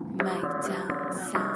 Mic down, sound.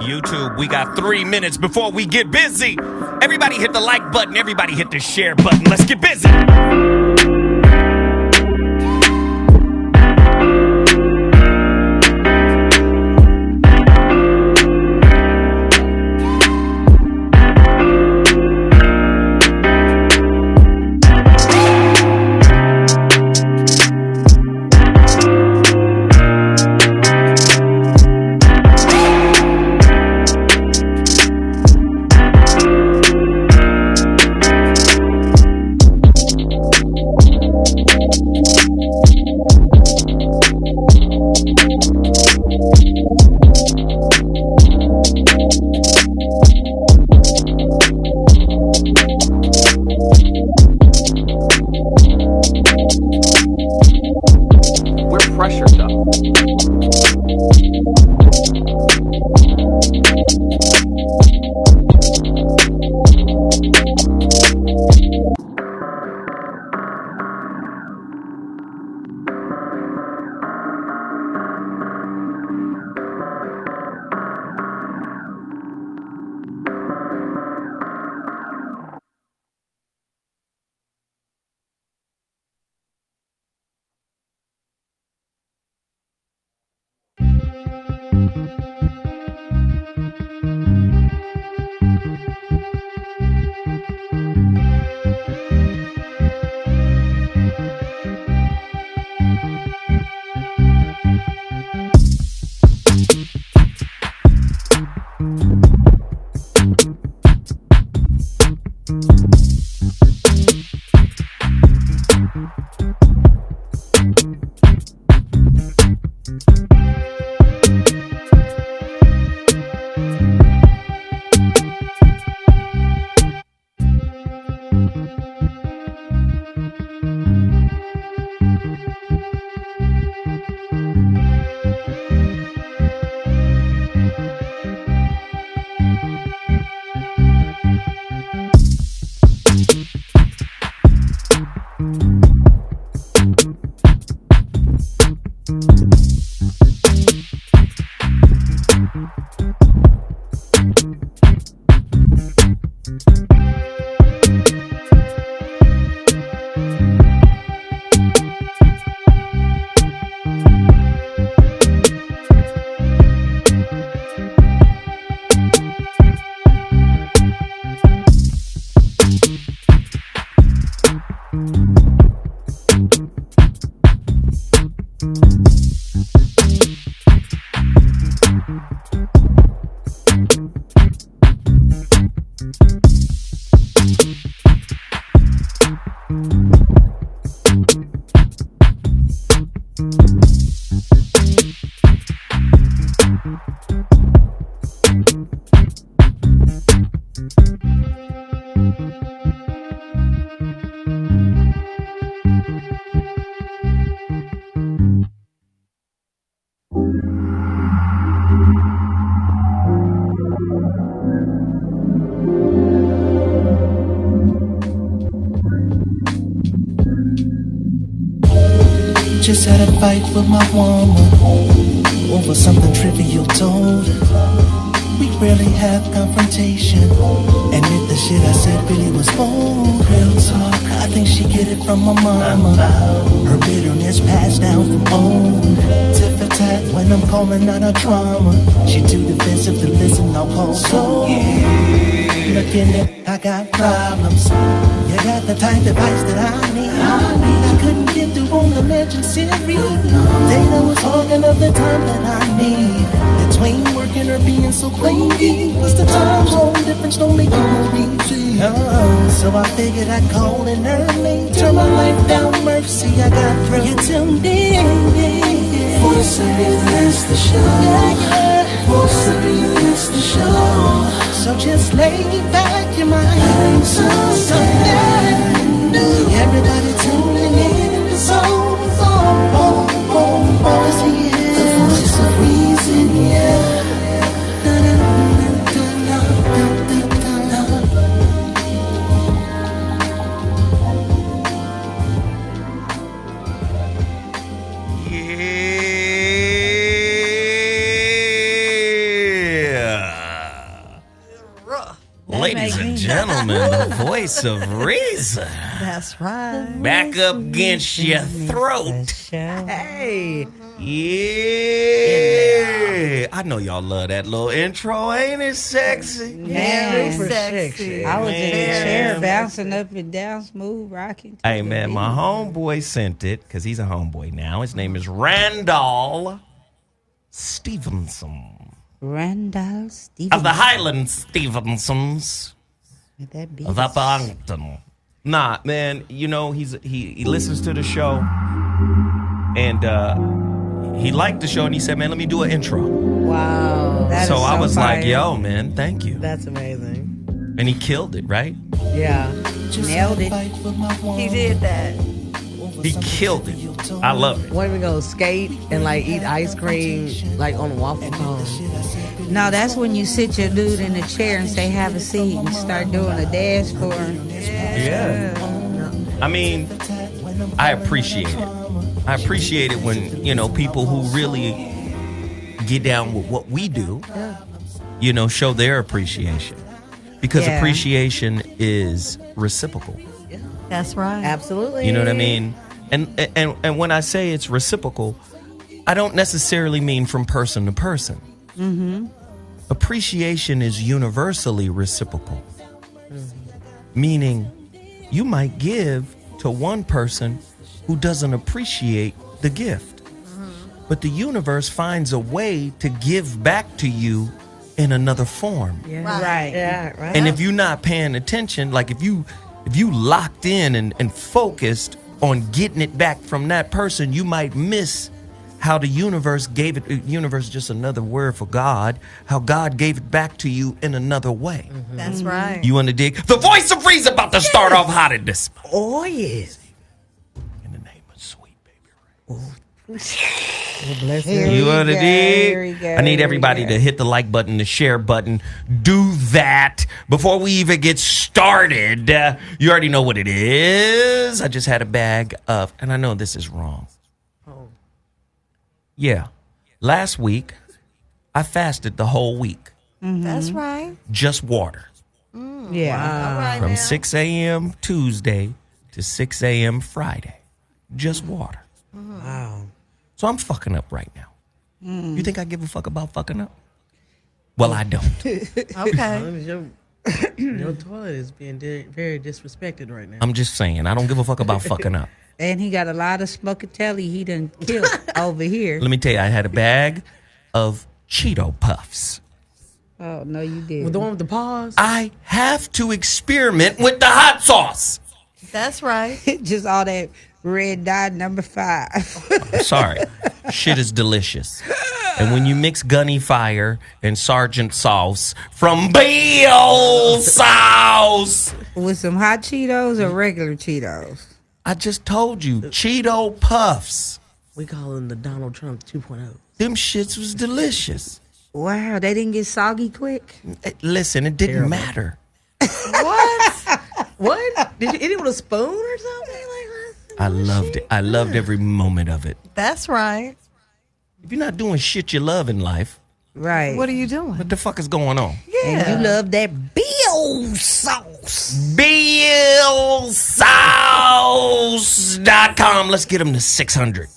YouTube, we got 3 minutes before we get busy. Everybody hit the like button. Everybody hit the share button. Let's get busy. Just had a fight with my woman over something trivial told her. We rarely have confrontation, and if the shit I said really was bold, real talk, I think she get it from my mama. Her bitterness passed down from old. Tit for tat when I'm calling out her trauma. She too defensive to listen, I'll call so. Looking at, I got problems. You got the type of advice that I need. I couldn't get through on the legend series. Data was hogging up the time that I need. Between working or being so clingy, plus the time zone difference don't make it more easy. So I figured I'd call in early, turn my life down, mercy. I got through. You tuned in. For serious, that's the show. For serious, the show. So just lay back, you might hear something new. Everybody tuning in the zone. Cause he is the voice of reason, yeah. Ladies and gentlemen, the voice of reason. That's right. Back up against your throat. Hey. Yeah. I know y'all love that little intro. Ain't it sexy? Man, Super sexy. I was in the chair Man. bouncing up and down, smooth rocking. to Hey, the man, beat. my homeboy sent it because he's a homeboy now. His name is Randall Stevenson Randall Stevens. of the Highland Stevensons That beat of is- Upper Ankton. Nah, man, you know, he listens to the show and he liked the show and he said, man, let me do an intro. Wow. That So is I was like, fire. yo, man, thank you. That's amazing. And he killed it, right? Yeah. Nailed it. He did that. He killed it. I love it. When we go skate and like eat ice cream like on a waffle cone. No, that's when you sit your dude in a chair and say, have a seat, and start doing a dash for him. Yeah. I mean, I appreciate it. I appreciate it when, you know, people who really get down with what we do, you know, show their appreciation. Because Yeah. appreciation is reciprocal. That's right. Absolutely. You know what I mean? And when I say it's reciprocal, I don't necessarily mean from person to person. Mm-hmm. Appreciation is universally reciprocal. Meaning, you might give to one person who doesn't appreciate the gift. But the universe finds a way to give back to you in another form. Yeah. Right. Yeah, right. And if you're not paying attention, like if you locked in and focused on getting it back from that person, you might miss how the universe gave it. Universe is just another word for God. How God gave it back to you in another way. That's right. You want to dig? The voice of reason about to start off hot in this. Oh, yes. In the name of sweet baby Ray. Well, bless Here him. You we want to go, dig? here we go, I need here we everybody go. to hit the like button, the share button. Do that before we even get started. You already know what it is. I just had a bag of, and I know this is wrong. Yeah. Last week, I fasted the whole week. That's right. Just water. Yeah. All right From now. 6 a.m. Tuesday to 6 a.m. Friday. Just water. Wow. So I'm fucking up right now. You think I give a fuck about fucking up? Well, I don't. Okay. Your toilet is being very disrespected right now. I'm just saying, I don't give a fuck about fucking up. And he got a lot of smokatelli he done killed over here. Let me tell you, I had a bag of Cheeto Puffs. Oh, no, you With didn't. the one with the paws? I have to experiment with the hot sauce. That's right. Just all that red dye number 5. I'm sorry. Shit is delicious. And when you mix Gunny Fire and Sergeant Sauce from Bill Sauce, With some hot Cheetos or regular Cheetos? I just told you, Cheeto Puffs. We call him the Donald Trump 2.0. Them shits was delicious. Wow, they didn't get soggy quick? Listen, it didn't Terrible. matter. What? What? Did you eat it with a spoon or something? Like, I loved it. I loved every moment of it. That's right. If you're not doing shit you love in life, Right. What are you doing? what the fuck is going on? And you love that Bill sauce. BillSauce.com. Let's get them to 600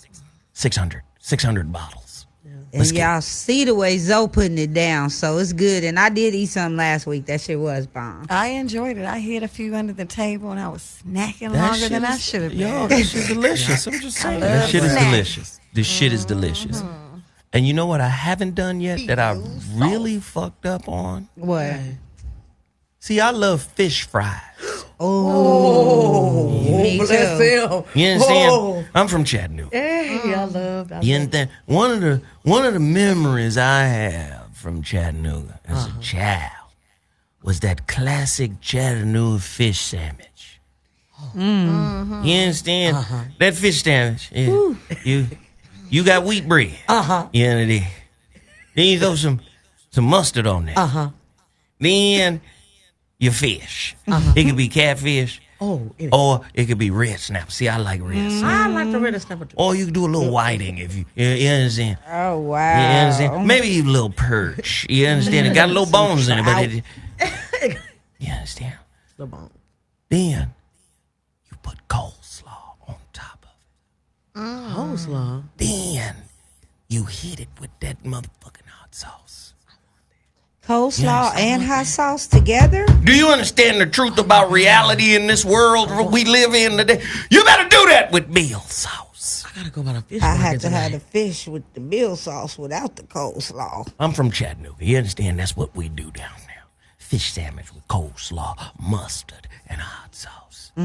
bottles. And Let's get- y'all see the way Zoe putting it down, so it's good. And I did eat something last week. That shit was bomb. I enjoyed it. I hid a few under the table and I was snacking That longer shit than I is- should have Yo, been. that shit's delicious. I'm just saying. love That shit is snacks. delicious. This shit is delicious. And you know what I haven't done yet that I really fucked up on? What? See, I love fish fries. Oh, me bless too. him. You understand? Oh. I'm from Chattanooga. Hey, I love that. You understand? One of the memories I have from Chattanooga as a child was that classic Chattanooga fish sandwich. You understand? That fish sandwich. Yeah, you got wheat bread. You know that. Then you throw some mustard on that. Then your fish. It could be catfish. Oh, Or it could be red snapper. See, I like red snapper. I like the red snapper too. Or you can do a little whiting if you understand. Oh, You wow. understand? Maybe even a little perch. You understand? It got little bones in it, but it. You understand? The bone. Then you put coleslaw on top of it. Coleslaw. Then you hit it with that motherfucking hot sauce. Coleslaw and hot sauce together? Do you understand the truth about reality in this world we live in today? You better do that with Bill sauce. I gotta go buy a fish I market had to have the tonight. fish with the Bill sauce without the coleslaw. I'm from Chattanooga. You understand? That's what we do down there. Fish sandwich with coleslaw, mustard, and hot sauce. You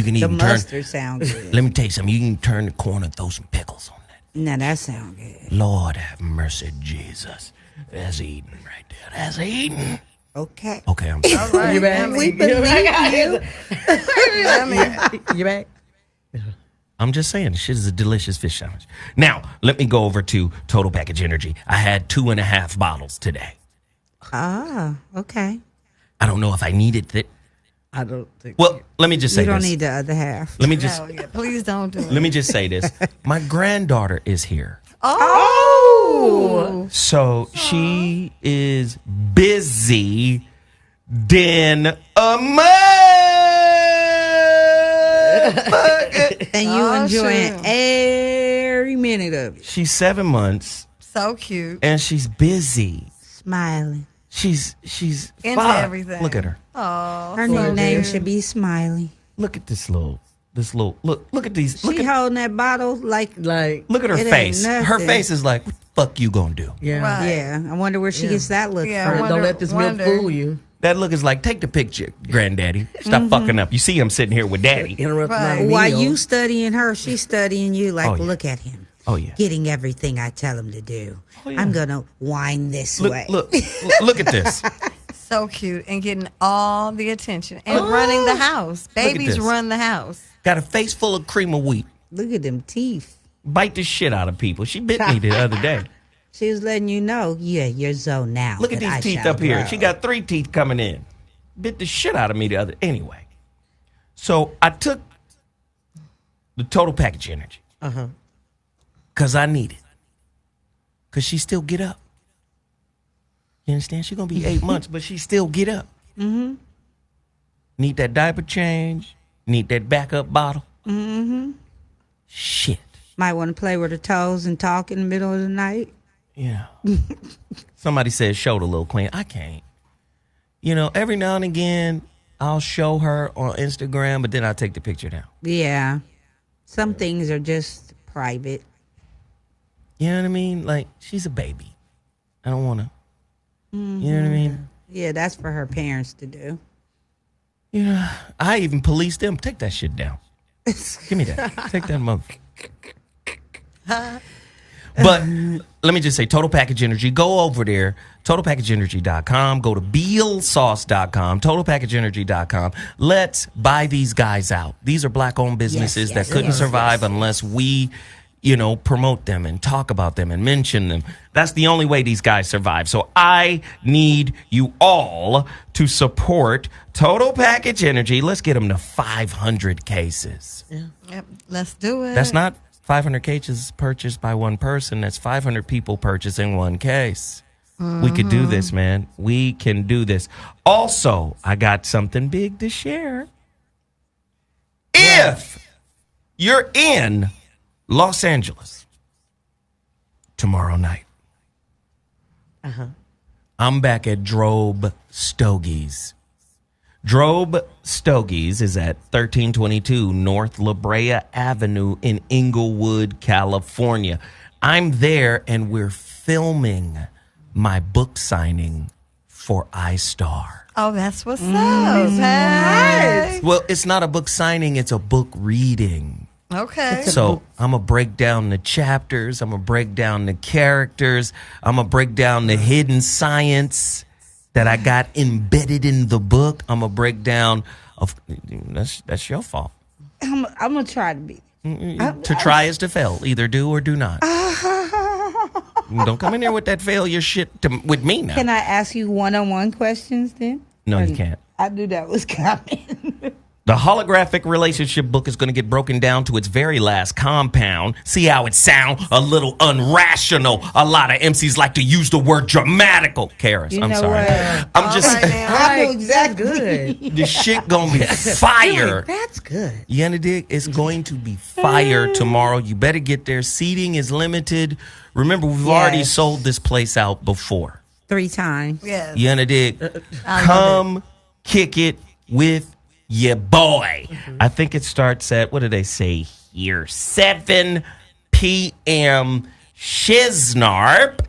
can The even mustard sounds good. Let me tell you something. You can turn the corner and throw some pickles on that. Now that sounds good. Lord have mercy, Jesus. That's eating right there. That's eating. Okay. Okay, I'm sorry. You back? We believe you. You back? I'm just saying, this shit is a delicious fish sandwich. Now, let me go over to Total Package Energy. I had 2.5 bottles today. Ah, okay. I don't know if I needed it. I don't think. Well, let me just say You don't this. need the other half. Let me just No, yeah, please don't do it. let me just say this. My granddaughter is here. Oh! So she is busy than a motherfucker. And you Oh, enjoying shoot. every minute of it. She's 7 months So cute. and she's busy. Smiling. She's Into fuck. everything. Look at her. Oh, Her so new name cute. should be Smiley. Look at this little look at these. Look She at holding that bottle like, Like, look at her It ain't face. Her nothing. face is like, what the fuck you gonna do? yeah. Right. yeah. I wonder where she gets that look Yeah, I from. wonder- Don't let this milk fool you. That look is like, take the picture, granddaddy. Stop fucking up. You see him sitting here with daddy. Interrupt Right. my meal. While you studying her, she's studying you. Like, Oh, yeah. look at him. Oh yeah. Getting everything I tell him to do. yeah. I'm going to whine this way. Look at this. So cute and getting all the attention and running the house. at Babies this. run the house. Got a face full of cream of wheat. Look at them teeth. Bite the shit out of people. She bit me the other day. She was letting you know, yeah, you're Zoe now. Look at but I these teeth shall up here. grow. She got 3 teeth coming in. Bit the shit out of me the other. Anyway, so I took the Total Package Energy. because I need it. Because she still get up. You understand? She's going to be 8 months, but she still get up. Mm-hmm. Need that diaper change. Need that backup bottle. Mm-hmm. Shit. Might want to play with her toes and talk in the middle of the night. Yeah. Somebody said show the little queen. I can't. You know, every now and again, I'll show her on Instagram, but then I'll take the picture down. Yeah. Some things are just private. You know what I mean? Like, she's a baby. I don't want to. Mm-hmm. You know what I mean? Yeah, that's for her parents to do. Yeah. I even police them. Take that shit down. Give me that. Take that mother. But let me just say, Total Package Energy, go over there, totalpackageenergy.com, go to bealsauce.com, totalpackageenergy.com. Let's buy these guys out. These are black-owned businesses that couldn't survive unless we, you know, promote them and talk about them and mention them. That's the only way these guys survive. So I need you all to support Total Package Energy. Let's get them to 500 cases. Yeah. Yep. Let's do it. That's not 500 cases purchased by one person. That's 500 people purchasing one case. We could do this, man. We can do this. Also, I got something big to share. If you're in Los Angeles tomorrow night, I'm back at Drobe Stogies. Drobe Stogies is at 1322 North La Brea Avenue in Inglewood, California. I'm there and we're filming my book signing for iStar. Oh, that's what's up. Hey. Well, it's not a book signing, it's a book reading. Okay. So I'm going to break down the chapters. I'm going to break down the characters. I'm going to break down the hidden science that I got embedded in the book. I'm going to break down. That's your fault. I'm going to try to be. To try is to fail. Either do or do not. Don't come in here with that failure shit with me now. Can I ask you one-on-one questions then? No, you can't. I knew that was coming. The holographic relationship book is going to get broken down to its very last compound. See how it sounds? A little unrational. A lot of MCs like to use the word dramatical. Karis, I'm sorry. I'm just saying. I know exactly. Good. The shit going to be fire. That's good. You dig? It's going to be fire tomorrow. You better get there. Seating is limited. Remember, we've already sold this place out before. 3 times. Yes. You dig? Come kick it with your boy. I think it starts at, what do they say here? 7 p.m. Shiznarp.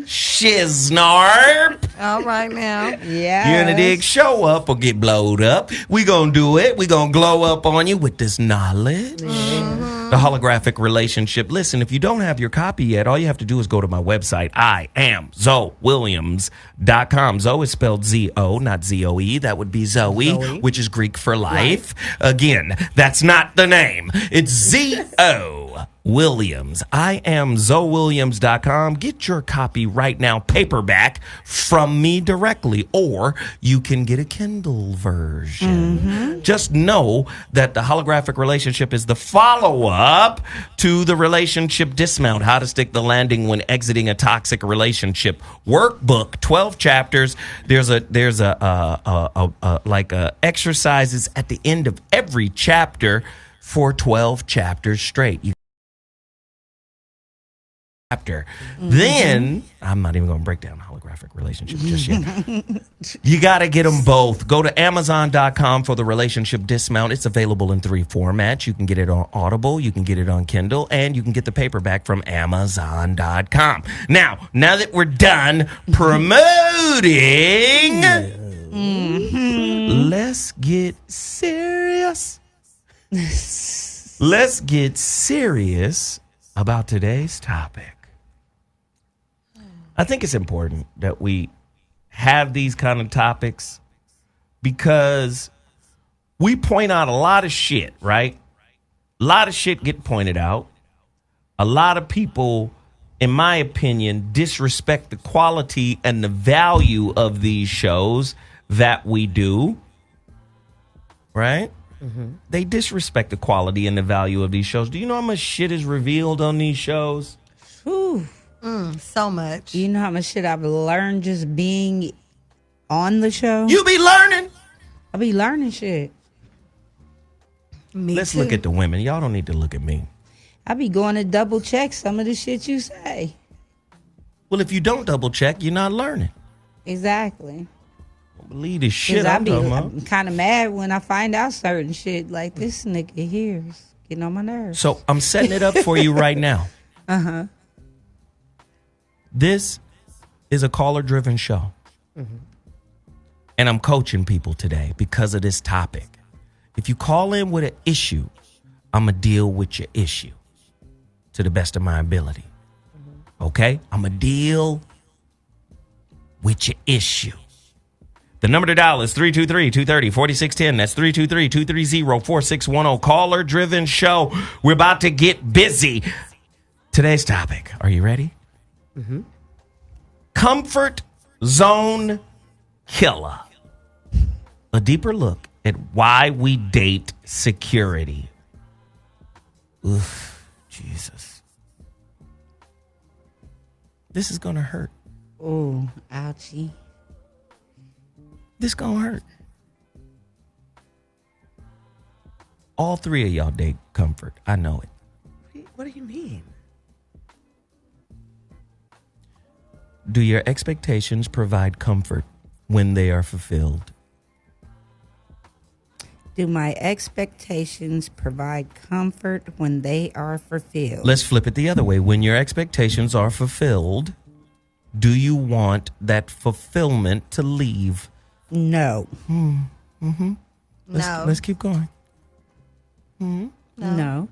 Shiznarp. All right now. Yeah. You dig? Show up or get blowed up. We gonna do it. We gonna glow up on you with this knowledge. The holographic relationship. Listen, if you don't have your copy yet, all you have to do is go to my website. I am ZoeWilliams.com. Zoe is spelled Z-O, not Z-O-E. That would be Zoe, which is Greek for life. Again, that's not the name. It's Z-O. Williams. I am ZoeWilliams.com. Get your copy right now, paperback, from me directly, or you can get a Kindle version. Just know that the holographic relationship is the follow-up to the relationship dismount, how to stick the landing when exiting a toxic relationship workbook, 12 chapters. There's exercises at the end of every chapter for 12 chapters straight. Then, I'm not even going to break down the holographic relationship just yet. You got to get them both. Go to Amazon.com for the relationship dismount. It's available in 3 formats. You can get it on Audible, you can get it on Kindle, and you can get the paperback from Amazon.com. Now that we're done promoting, let's get serious. Let's get serious about today's topic. I think it's important that we have these kind of topics because we point out a lot of shit, right? A lot of shit get pointed out. A lot of people, in my opinion, disrespect the quality and the value of these shows that we do, right? They disrespect the quality and the value of these shows. Do you know how much shit is revealed on these shows? Whew. So much. You know how much shit I've learned just being on the show? You be learning. I be learning shit. Me Let's too. look at the women. Y'all don't need to look at me. I be going to double check some of the shit you say. Well, if you don't double check, you're not learning. Exactly. Don't believe this shit I I'm talking about. I'm kind of mad when I find out certain shit like this nigga here is getting on my nerves. So I'm setting it up for you right now. Uh-huh. This is a caller-driven show. And I'm coaching people today because of this topic. If you call in with an issue, I'm going to deal with your issue to the best of my ability. Okay? I'm going to deal with your issue. The number to dial is 323-230-4610. That's 323-230-4610. Caller-driven show. We're about to get busy. Today's topic. Are you ready? Comfort Zone Killa. A deeper look at why we date security. Oof, Jesus. This is going to hurt. Ooh, ouchie. This going to hurt. All three of y'all date comfort. I know it. What do you mean? Do your expectations provide comfort when they are fulfilled? Do my expectations provide comfort when they are fulfilled? Let's flip it the other way. When your expectations are fulfilled, do you want that fulfillment to leave? No. Let's keep going. No.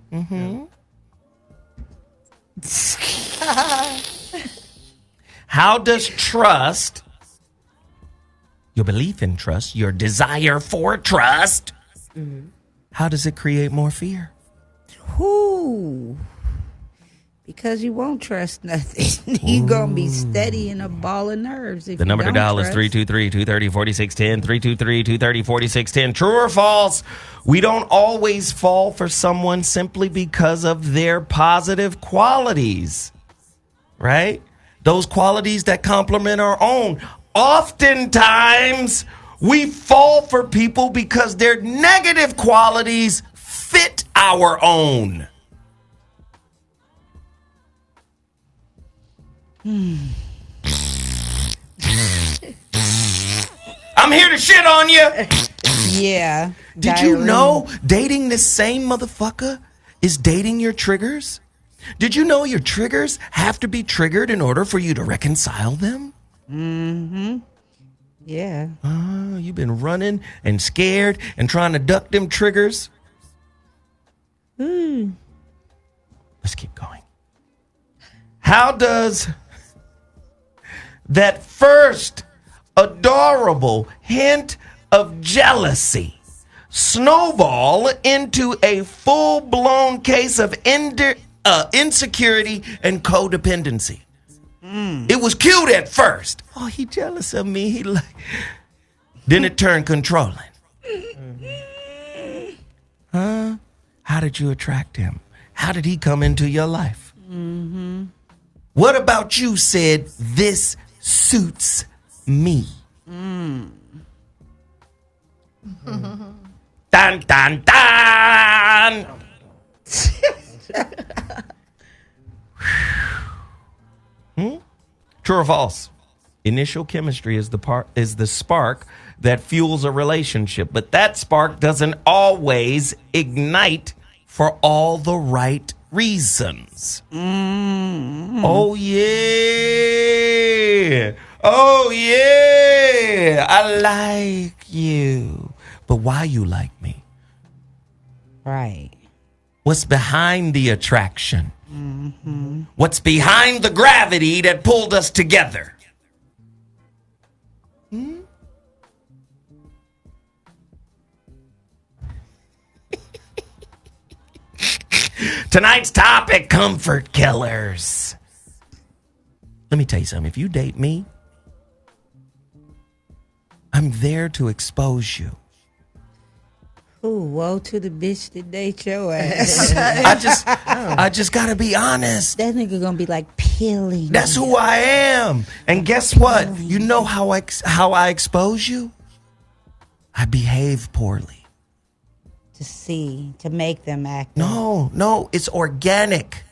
How does trust, your belief in trust, your desire for trust, how does it create more fear? Who? Because you won't trust nothing. You gonna be steady in a ball of nerves. If The number you to don't dial is trust. 323-230-4610, 323-230-4610. True or false? We don't always fall for someone simply because of their positive qualities, right? Those qualities that complement our own. Oftentimes, we fall for people because their negative qualities fit our own. I'm here to shit on you. Yeah. Did you diarrhea. know dating the same motherfucker is dating your triggers? Did you know your triggers have to be triggered in order for you to reconcile them? Yeah. You've been running and scared and trying to duck them triggers. Let's keep going. How does that first adorable hint of jealousy snowball into a full-blown case of insecurity and codependency? It was cute at first. Oh, he jealous of me. He like. Then it turned controlling. Huh? How did you attract him? How did he come into your life? What about you said, this suits me? Dun, dun, dun! True or false? Initial chemistry is the spark that fuels a relationship, but that spark doesn't always ignite for all the right reasons. Oh yeah. Oh yeah. I like you. But why you like me? Right. What's behind the attraction? What's behind the gravity that pulled us together? Tonight's topic, comfort killers. Let me tell you something. If you date me, I'm there to expose you. Ooh, woe to the bitch that date your ass. I just gotta be honest. That nigga gonna be like peeling. That's who I am. And guess what? You know how I expose you? I behave poorly. To make them act. No, it's organic.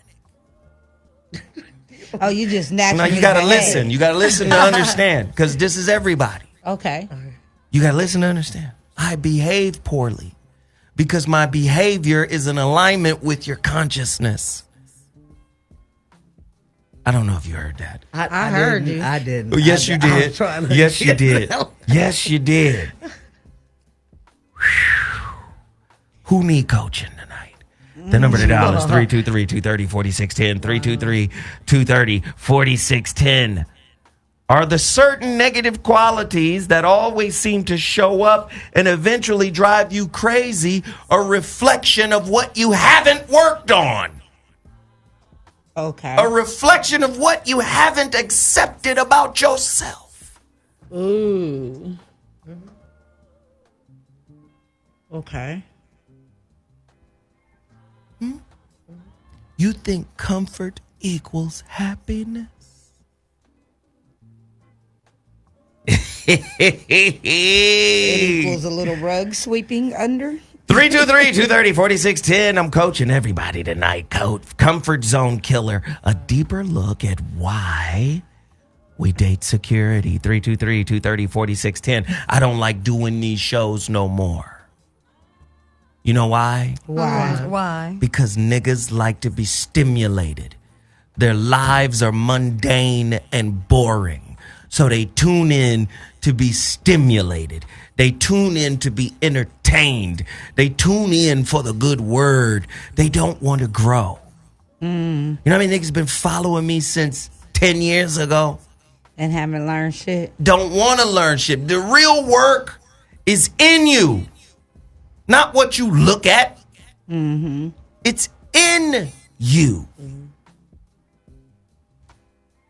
Oh, you just naturally. Now you gotta behave. listen. You gotta listen to understand, because this is everybody. Okay. You gotta listen to understand. I behave poorly because my behavior is in alignment with your consciousness. I don't know if you heard that. I heard didn't. you. I didn't. Oh, yes, you I did. was trying to Yes, you get did. out. Yes, you did. Who need coaching tonight? The number to dial is 323-230-4610, 323-230-4610. Are the certain negative qualities that always seem to show up and eventually drive you crazy a reflection of what you haven't worked on? Okay. A reflection of what you haven't accepted about yourself. Ooh. Okay. You think comfort equals happiness? It equals a little rug sweeping under. 323-230-4610. I'm coaching everybody tonight. Comfort Zone Killer. A deeper look at why we date security. 323-230-4610. I don't like doing these shows no more. You know why? Why? Because niggas like to be stimulated. Their lives are mundane and boring. So they tune in to be stimulated. They tune in to be entertained. They tune in for the good word. They don't want to grow. You know how many niggas been following me since 10 years ago? And haven't learned shit. Don't want to learn shit. The real work is in you. Not what you look at. It's in you.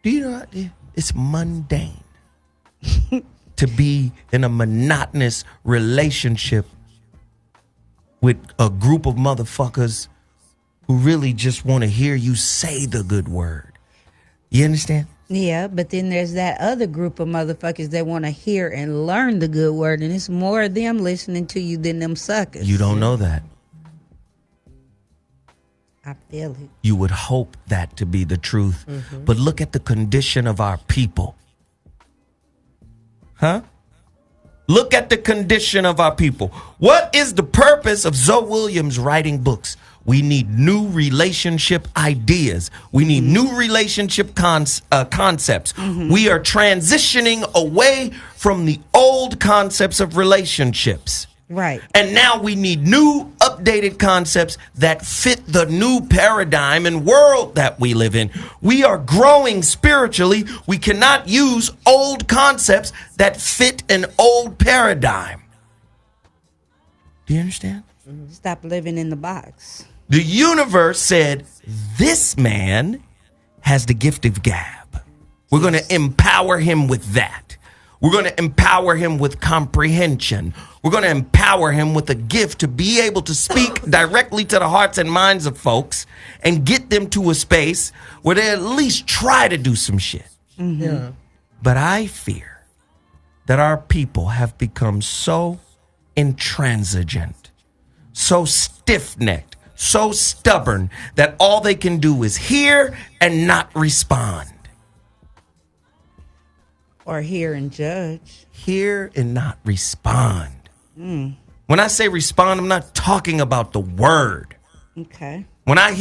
Do you know it's mundane to be in a monotonous relationship with a group of motherfuckers who really just want to hear you say the good word. You understand? Yeah, but then there's that other group of motherfuckers that want to hear and learn the good word, and it's more of them listening to you than them suckers. You don't know that. I feel it. You would hope that to be the truth. But look at the condition of our people. Huh? Look at the condition of our people. What is the purpose of Zoe Williams writing books? We need new relationship ideas. We need new relationship concepts. We are transitioning away from the old concepts of relationships. Right. And now we need new, updated concepts that fit the new paradigm and world that we live in. We are growing spiritually. We cannot use old concepts that fit an old paradigm. Do you understand? Stop living in the box. The universe said, this man has the gift of gab. We're going to empower him with that. We're going to empower him with comprehension. We're going to empower him with a gift to be able to speak directly to the hearts and minds of folks and get them to a space where they at least try to do some shit. Yeah. But I fear that our people have become so intransigent, so stiff-necked, so stubborn that all they can do is hear and not respond. Or hear and judge. Hear and not respond. When I say respond, I'm not talking about the word. Okay. When I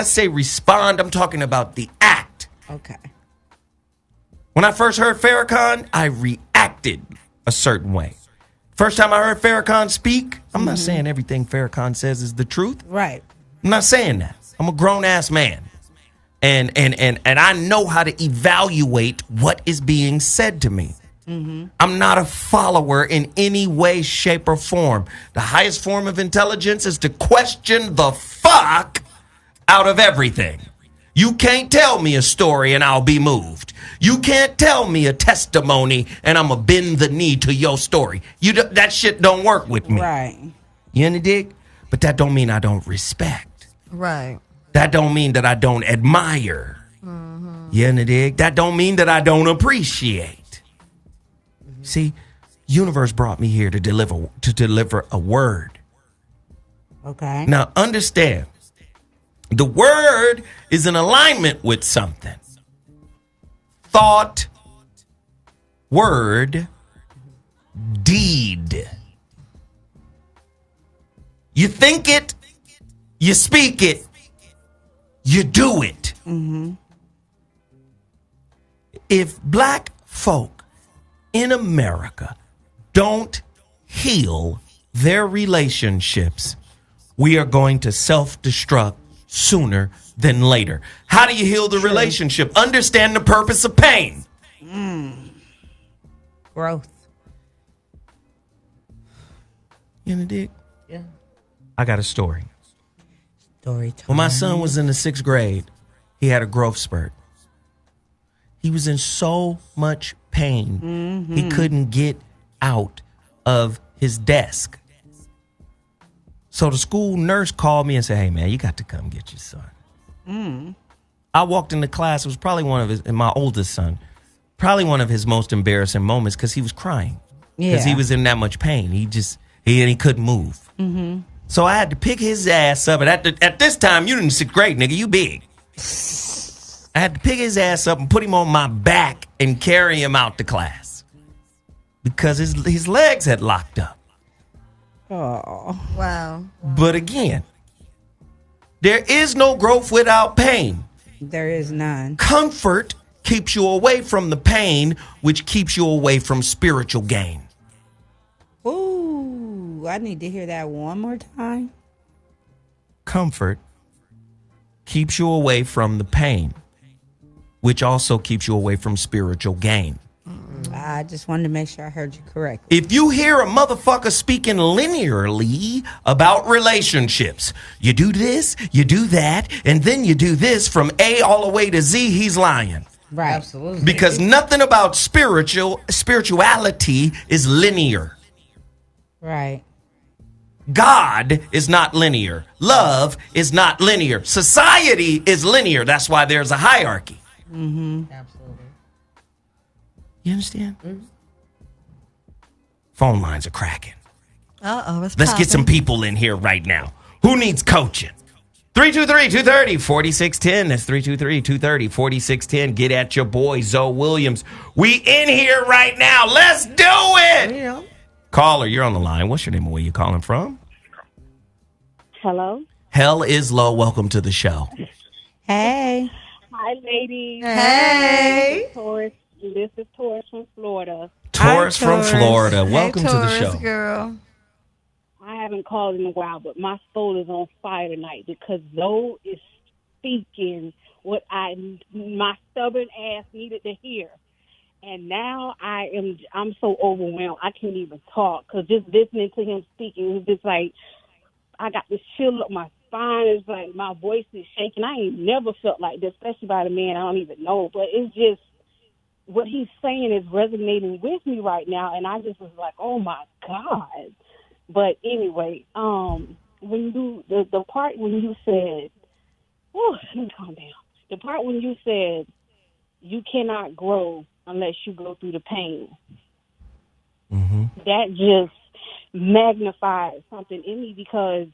say respond, I'm talking about the act. Okay. When I first heard Farrakhan, I reacted a certain way. First time I heard Farrakhan speak, I'm not saying everything Farrakhan says is the truth. Right. I'm not saying that. I'm a grown ass man. And I know how to evaluate what is being said to me. I'm not a follower in any way, shape, or form. The highest form of intelligence is to question the fuck out of everything. You can't tell me a story and I'll be moved. You can't tell me a testimony and I'm going to bend the knee to your story. That shit don't work with me. Right. You know, dig? But that don't mean I don't respect. Right. That don't mean that I don't admire. You know, dig? That don't mean that I don't appreciate. See, universe brought me here to deliver a word. Okay. Now understand, the word is in alignment with something. Thought, word, deed. You think it, you speak it, you do it. If black folk in America don't heal their relationships, we are going to self-destruct sooner than later. How do you heal the relationship? Understand the purpose of pain. Growth. You know, dig? Yeah. I got a story. Story time. When my son was in the 6th grade, he had a growth spurt. He was in so much pain, he couldn't get out of his desk. So the school nurse called me and said, hey, man, you got to come get your son. I walked into class. It was probably my oldest son, probably one of his most embarrassing moments because he was crying. Because he was in that much pain. He couldn't move. So I had to pick his ass up. And at this time, you in the 6th grade, nigga. You big. I had to pick his ass up and put him on my back and carry him out to class because his legs had locked up. Oh. Wow. But again, there is no growth without pain. There is none. Comfort keeps you away from the pain, which keeps you away from spiritual gain. Ooh, I need to hear that one more time. Comfort keeps you away from the pain, which also keeps you away from spiritual gain. I just wanted to make sure I heard you correctly. If you hear a motherfucker speaking linearly about relationships, you do this, you do that, and then you do this from A all the way to Z, he's lying. Right. Absolutely. Because nothing about spirituality is linear. Right. God is not linear. Love is not linear. Society is linear. That's why there's a hierarchy. Absolutely. You understand? Phone lines are cracking. Let's Get some people in here right now. Who needs coaching? 323-230-4610. That's 323-230-4610. Get at your boy, Zoe Williams. We in here right now. Let's do it. Yeah. Caller, you're on the line. What's your name and where you calling from? Hello. Hell is low. Welcome to the show. Hey. Hi, ladies. Hey. This is Taurus from Florida. Taurus from Taurus. Florida. Hey, Welcome to the Taurus show. Girl. I haven't called in a while, but my soul is on fire tonight because Zoe is speaking what my stubborn ass needed to hear. And now I'm so overwhelmed. I can't even talk because just listening to him speaking, it was just like, I got this chill up my spine. It's like my voice is shaking. I ain't never felt like this, especially by the man I don't even know. But it's just, what he's saying is resonating with me right now. And I just was like, oh my God. But anyway, when the part when you said, oh, let me calm down. The part when you said you cannot grow unless you go through the pain, that just magnified something in me because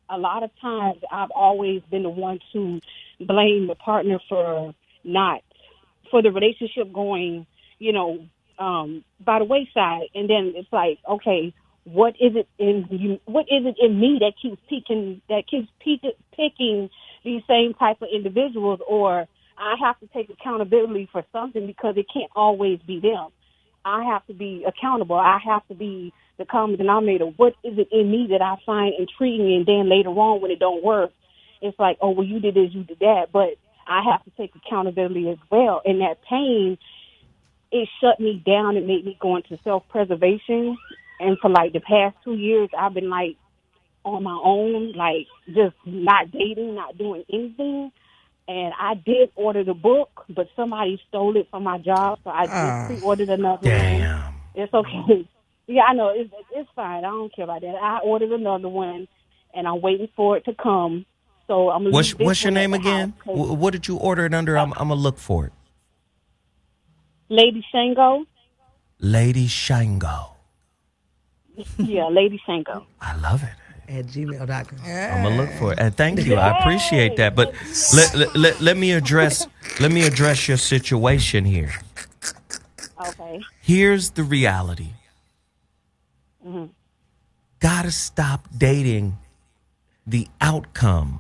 a lot of times I've always been the one to blame the partner for the relationship going, by the wayside. And then it's like, okay, what is it in you? What is it in me that keeps picking these same type of individuals? Or I have to take accountability for something because it can't always be them. I have to be accountable. I have to be the common denominator. What is it in me that I find intriguing? And then later on when it don't work, it's like, oh, well, you did this, you did that. But I have to take accountability as well. And that pain, it shut me down. It made me go into self-preservation. And for like the past 2 years, I've been like on my own, like just not dating, not doing anything. And I did order the book, but somebody stole it from my job. So I just pre-ordered another one. Damn. It's okay. Yeah, I know. It's fine. I don't care about that. I ordered another one, and I'm waiting for it to come. So I'm gonna leave this What's your one at name the again? house 'cause What did you order it under? I'm gonna look for it. Lady Shango. Lady Shango. Yeah, Lady Shango. I love it. At gmail.com. I'm gonna look for it. And thank you. I appreciate that. But let me address your situation here. Okay. Here's the reality. Mm-hmm. Gotta stop dating the outcome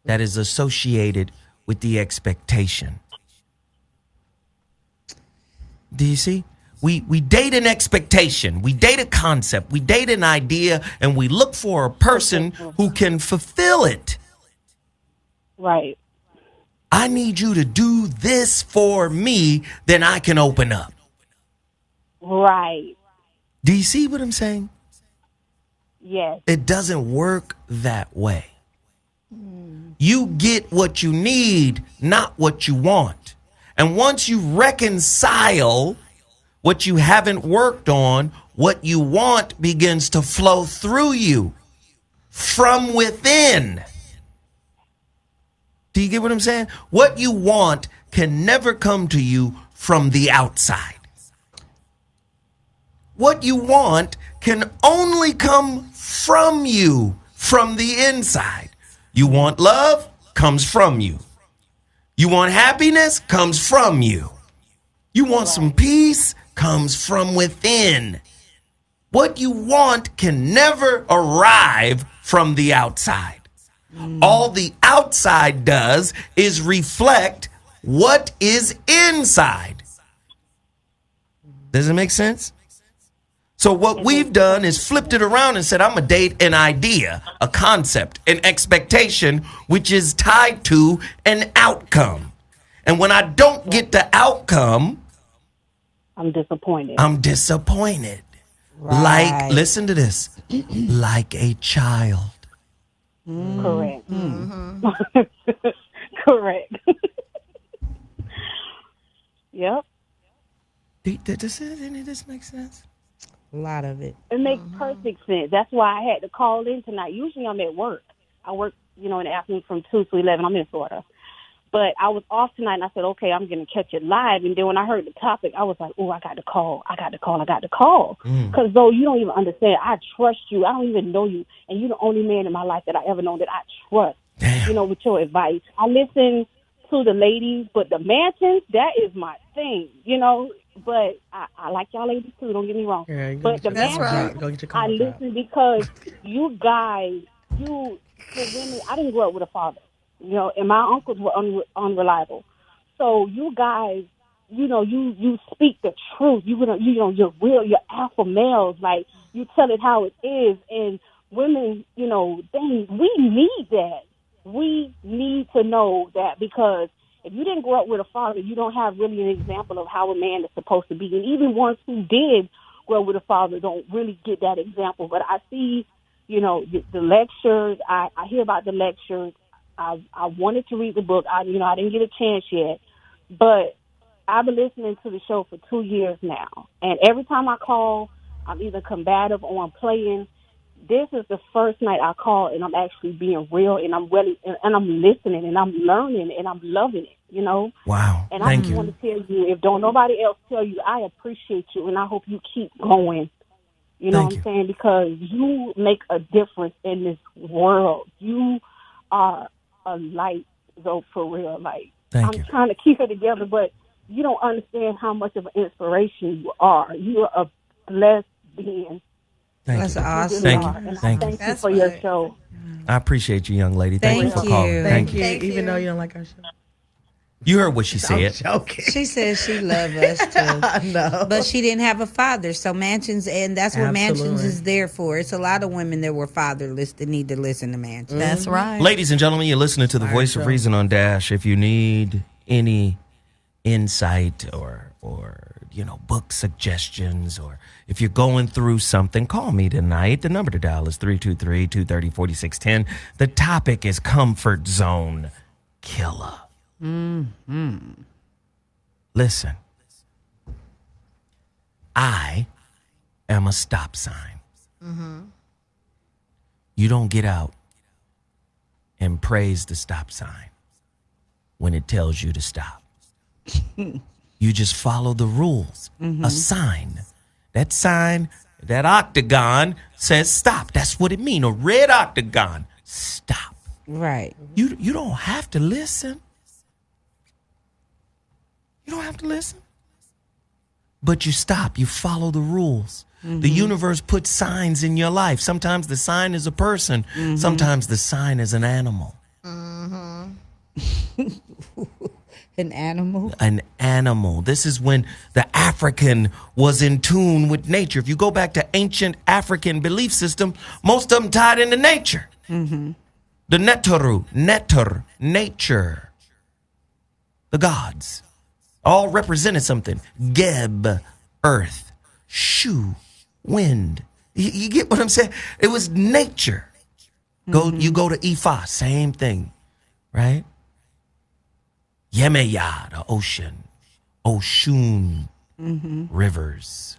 that is associated with the expectation. Do you see? We date an expectation. We date a concept. We date an idea, and we look for a person who can fulfill it. Right. I need you to do this for me, then I can open up. Right. Do you see what I'm saying? Yes. It doesn't work that way. You get what you need, not what you want. And once you reconcile what you haven't worked on, what you want begins to flow through you from within. Do you get what I'm saying? What you want can never come to you from the outside. What you want can only come from you, from the inside. You want love? Comes from you. You want happiness? Comes from you. You want some peace? Comes from within. What you want can never arrive from the outside. All the outside does is reflect what is inside. Does it make sense? So what we've done is flipped it around and said, I'm going to date an idea, a concept, an expectation, which is tied to an outcome. And when I don't get the outcome, I'm disappointed. I'm disappointed. Like, listen to this, like a child. Correct. Correct. Yep. Does any of this make sense? A lot of it. It makes perfect sense. That's why I had to call in tonight. Usually I'm at work. I work, in the afternoon from 2 to 11. I'm in Florida. But I was off tonight, and I said, okay, I'm going to catch it live. And then when I heard the topic, I was like, oh, I got to call. Because, though, you don't even understand. I trust you. I don't even know you. And you're the only man in my life that I ever known that I trust, with your advice. I listen to the ladies, but the mansions, that is my thing, But I like y'all ladies, too. Don't get me wrong. Yeah, but the mansions, Go get your I comments out. listen because you guys, for women, I didn't grow up with a father. And my uncles were unreliable. So you guys, you speak the truth. You're real, you're alpha males. Like, you tell it how it is. And women, we need that. We need to know that, because if you didn't grow up with a father, you don't have really an example of how a man is supposed to be. And even ones who did grow up with a father don't really get that example. But I see, the lectures. I hear about the lectures. I wanted to read the book. I didn't get a chance yet, but I've been listening to the show for 2 years now. And every time I call, I'm either combative or I'm playing. This is the first night I call, and I'm actually being real, and I'm really, and I'm listening, and I'm learning, and I'm loving it. Wow. And I just want to tell you, if don't nobody else tell you, I appreciate you, and I hope you keep going. You know what I'm saying? Because you make a difference in this world. You are a light, though, for real. Like, I'm trying to keep it together, but you don't understand how much of an inspiration you are. You are a blessed being. That's awesome. Thank you for your show. I appreciate you, young lady. Thank you for calling. Thank you. Even though you don't like our show. You heard what she said. Okay. She said she loved us too. I know. But she didn't have a father. So mansions, and that's what mansions is there for. It's a lot of women that were fatherless that need to listen to mansions. That's right. Ladies and gentlemen, you're listening to the Voice of Reason on Dash. If you need any insight or book suggestions, or if you're going through something, call me tonight. The number to dial is 323-230-4610. The topic is Comfort Zone Killa. Listen, I am a stop sign. You don't get out and praise the stop sign when it tells you to stop. You just follow the rules. A sign. That sign, that octagon says stop. That's what it means. A red octagon. Stop. Right. You don't have to listen. You don't have to listen. But you stop. You follow the rules. The universe puts signs in your life. Sometimes the sign is a person. Sometimes the sign is an animal. An animal? An animal. This is when the African was in tune with nature. If you go back to ancient African belief system, most of them tied into nature. The neter, nature. The gods. All represented something. Geb, earth. Shu, wind. You get what I'm saying? It was nature. You go to Ifa, same thing. Right? Yemeya, the ocean. Oshun, rivers.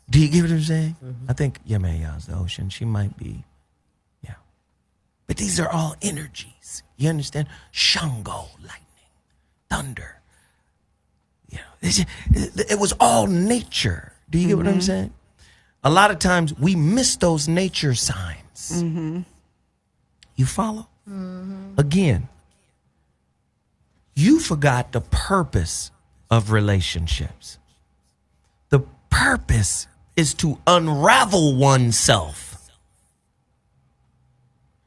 Do you get what I'm saying? I think Yemeya is the ocean. She might be, yeah. But these are all energies. You understand? Shango, lightning, thunder. You know, it was all nature. Do you get what I'm saying? A lot of times we miss those nature signs. You follow? Again, you forgot the purpose of relationships. The purpose is to unravel oneself.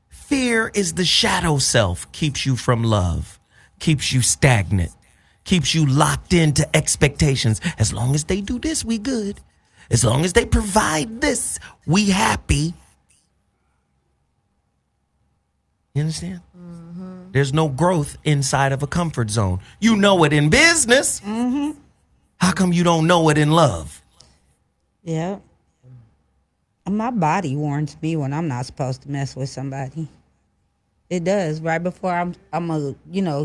Fear is the shadow self, keeps you from love, keeps you stagnant, keeps you locked into expectations. As long as they do this, we good. As long as they provide this, we happy. You understand? There's no growth inside of a comfort zone. You know it in business. How come you don't know it in love? Yeah. My body warns me when I'm not supposed to mess with somebody. It does. Right before I'm gonna,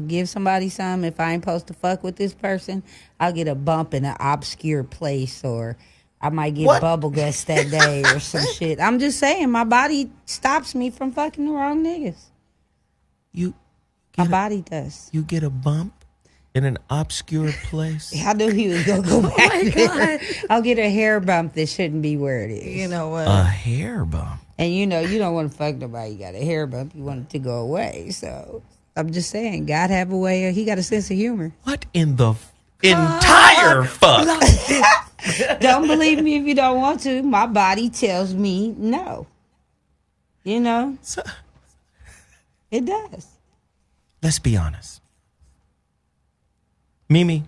give somebody some, if I ain't supposed to fuck with this person, I'll get a bump in an obscure place, or I might get bubble guts that day or some shit. I'm just saying, my body stops me from fucking the wrong niggas. My body does. You get a bump in an obscure place? I knew he was going to go back there. I'll get a hair bump that shouldn't be where it is. You know what? A hair bump? And you don't want to fuck nobody. You got a hair bump. You want it to go away. So I'm just saying, God have a way. He got a sense of humor. What in the entire fuck? Don't believe me if you don't want to. My body tells me no. It does. Let's be honest. Mimi,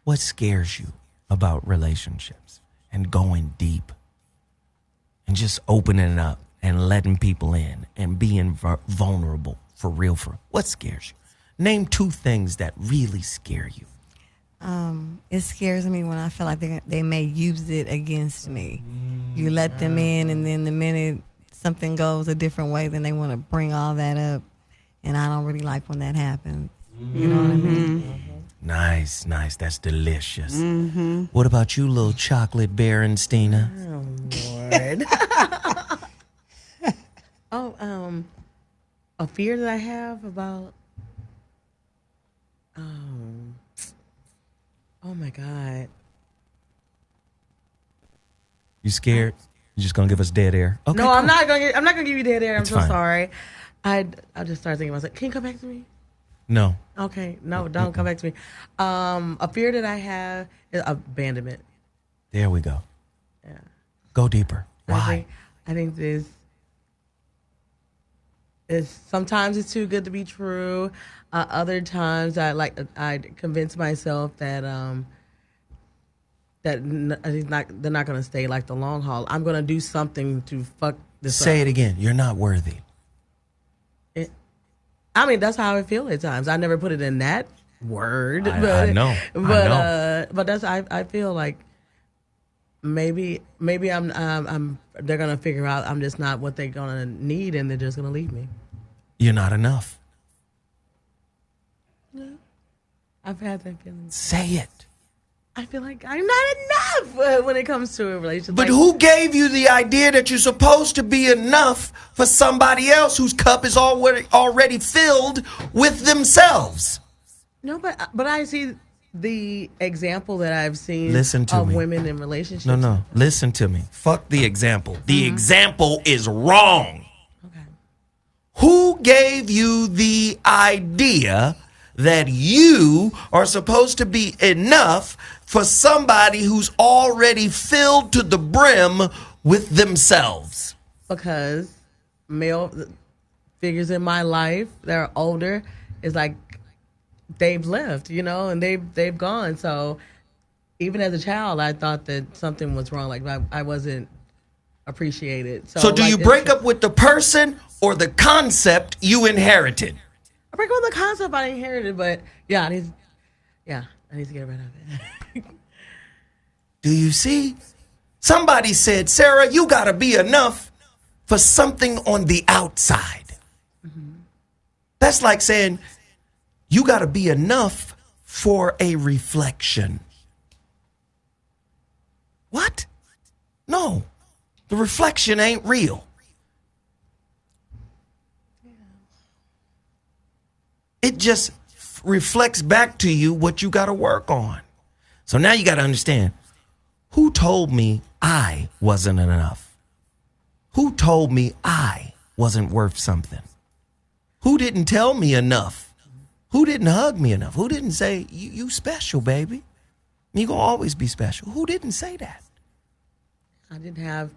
what scares you about relationships and going deep and just opening it up and letting people in and being vulnerable for real? What scares you? Name 2 things that really scare you. It scares me when I feel like they may use it against me. You let them in, and then the minute something goes a different way, then they want to bring all that up. And I don't really like when that happens. You know what I mean? Nice. That's delicious. What about you, little chocolate Berenstina? Oh, Lord. A fear that I have about... Oh, my God. You scared? You just gonna give us dead air? Okay, No, cool. I'm not gonna give you dead air. I'm It's so fine. sorry. I just started thinking, I was like, can you come back to me? No. Okay, no, don't come back to me. A fear that I have is abandonment. There we go. Yeah. Go deeper. Why? I think this is sometimes it's too good to be true. Other times I convince myself that they're not going to stay like the long haul. I'm going to do something to fuck this up. Say it again. You're not worthy. That's how I feel at times. I never put it in that word. I know. But that's I feel like maybe I'm they're gonna figure out I'm just not what they're gonna need, and they're just gonna leave me. You're not enough. Yeah. I've had that feeling. Say it. I feel like I'm not enough when it comes to a relationship. But Like, who gave you the idea that you're supposed to be enough for somebody else whose cup is already filled with themselves? no, but I see the example that I've seen Listen to of me. women in relationships. No. Listen to me. Fuck the example. The example is wrong. Okay. Who gave you the idea that you are supposed to be enough for somebody who's already filled to the brim with themselves? Because male figures in my life that are older is like they've left, and they've gone. So even as a child, I thought that something was wrong. Like I wasn't appreciated. So do like, you break up with the person or the concept you inherited? I break up with the concept I inherited, but yeah, I need to get rid of it. Do you see? Somebody said, Sarah, you got to be enough for something on the outside. That's like saying you got to be enough for a reflection. What? No, the reflection ain't real. It just reflects back to you what you got to work on. So now you got to understand, who told me I wasn't enough? Who told me I wasn't worth something? Who didn't tell me enough? Who didn't hug me enough? Who didn't say, you special, baby? You gonna always be special. Who didn't say that? I didn't have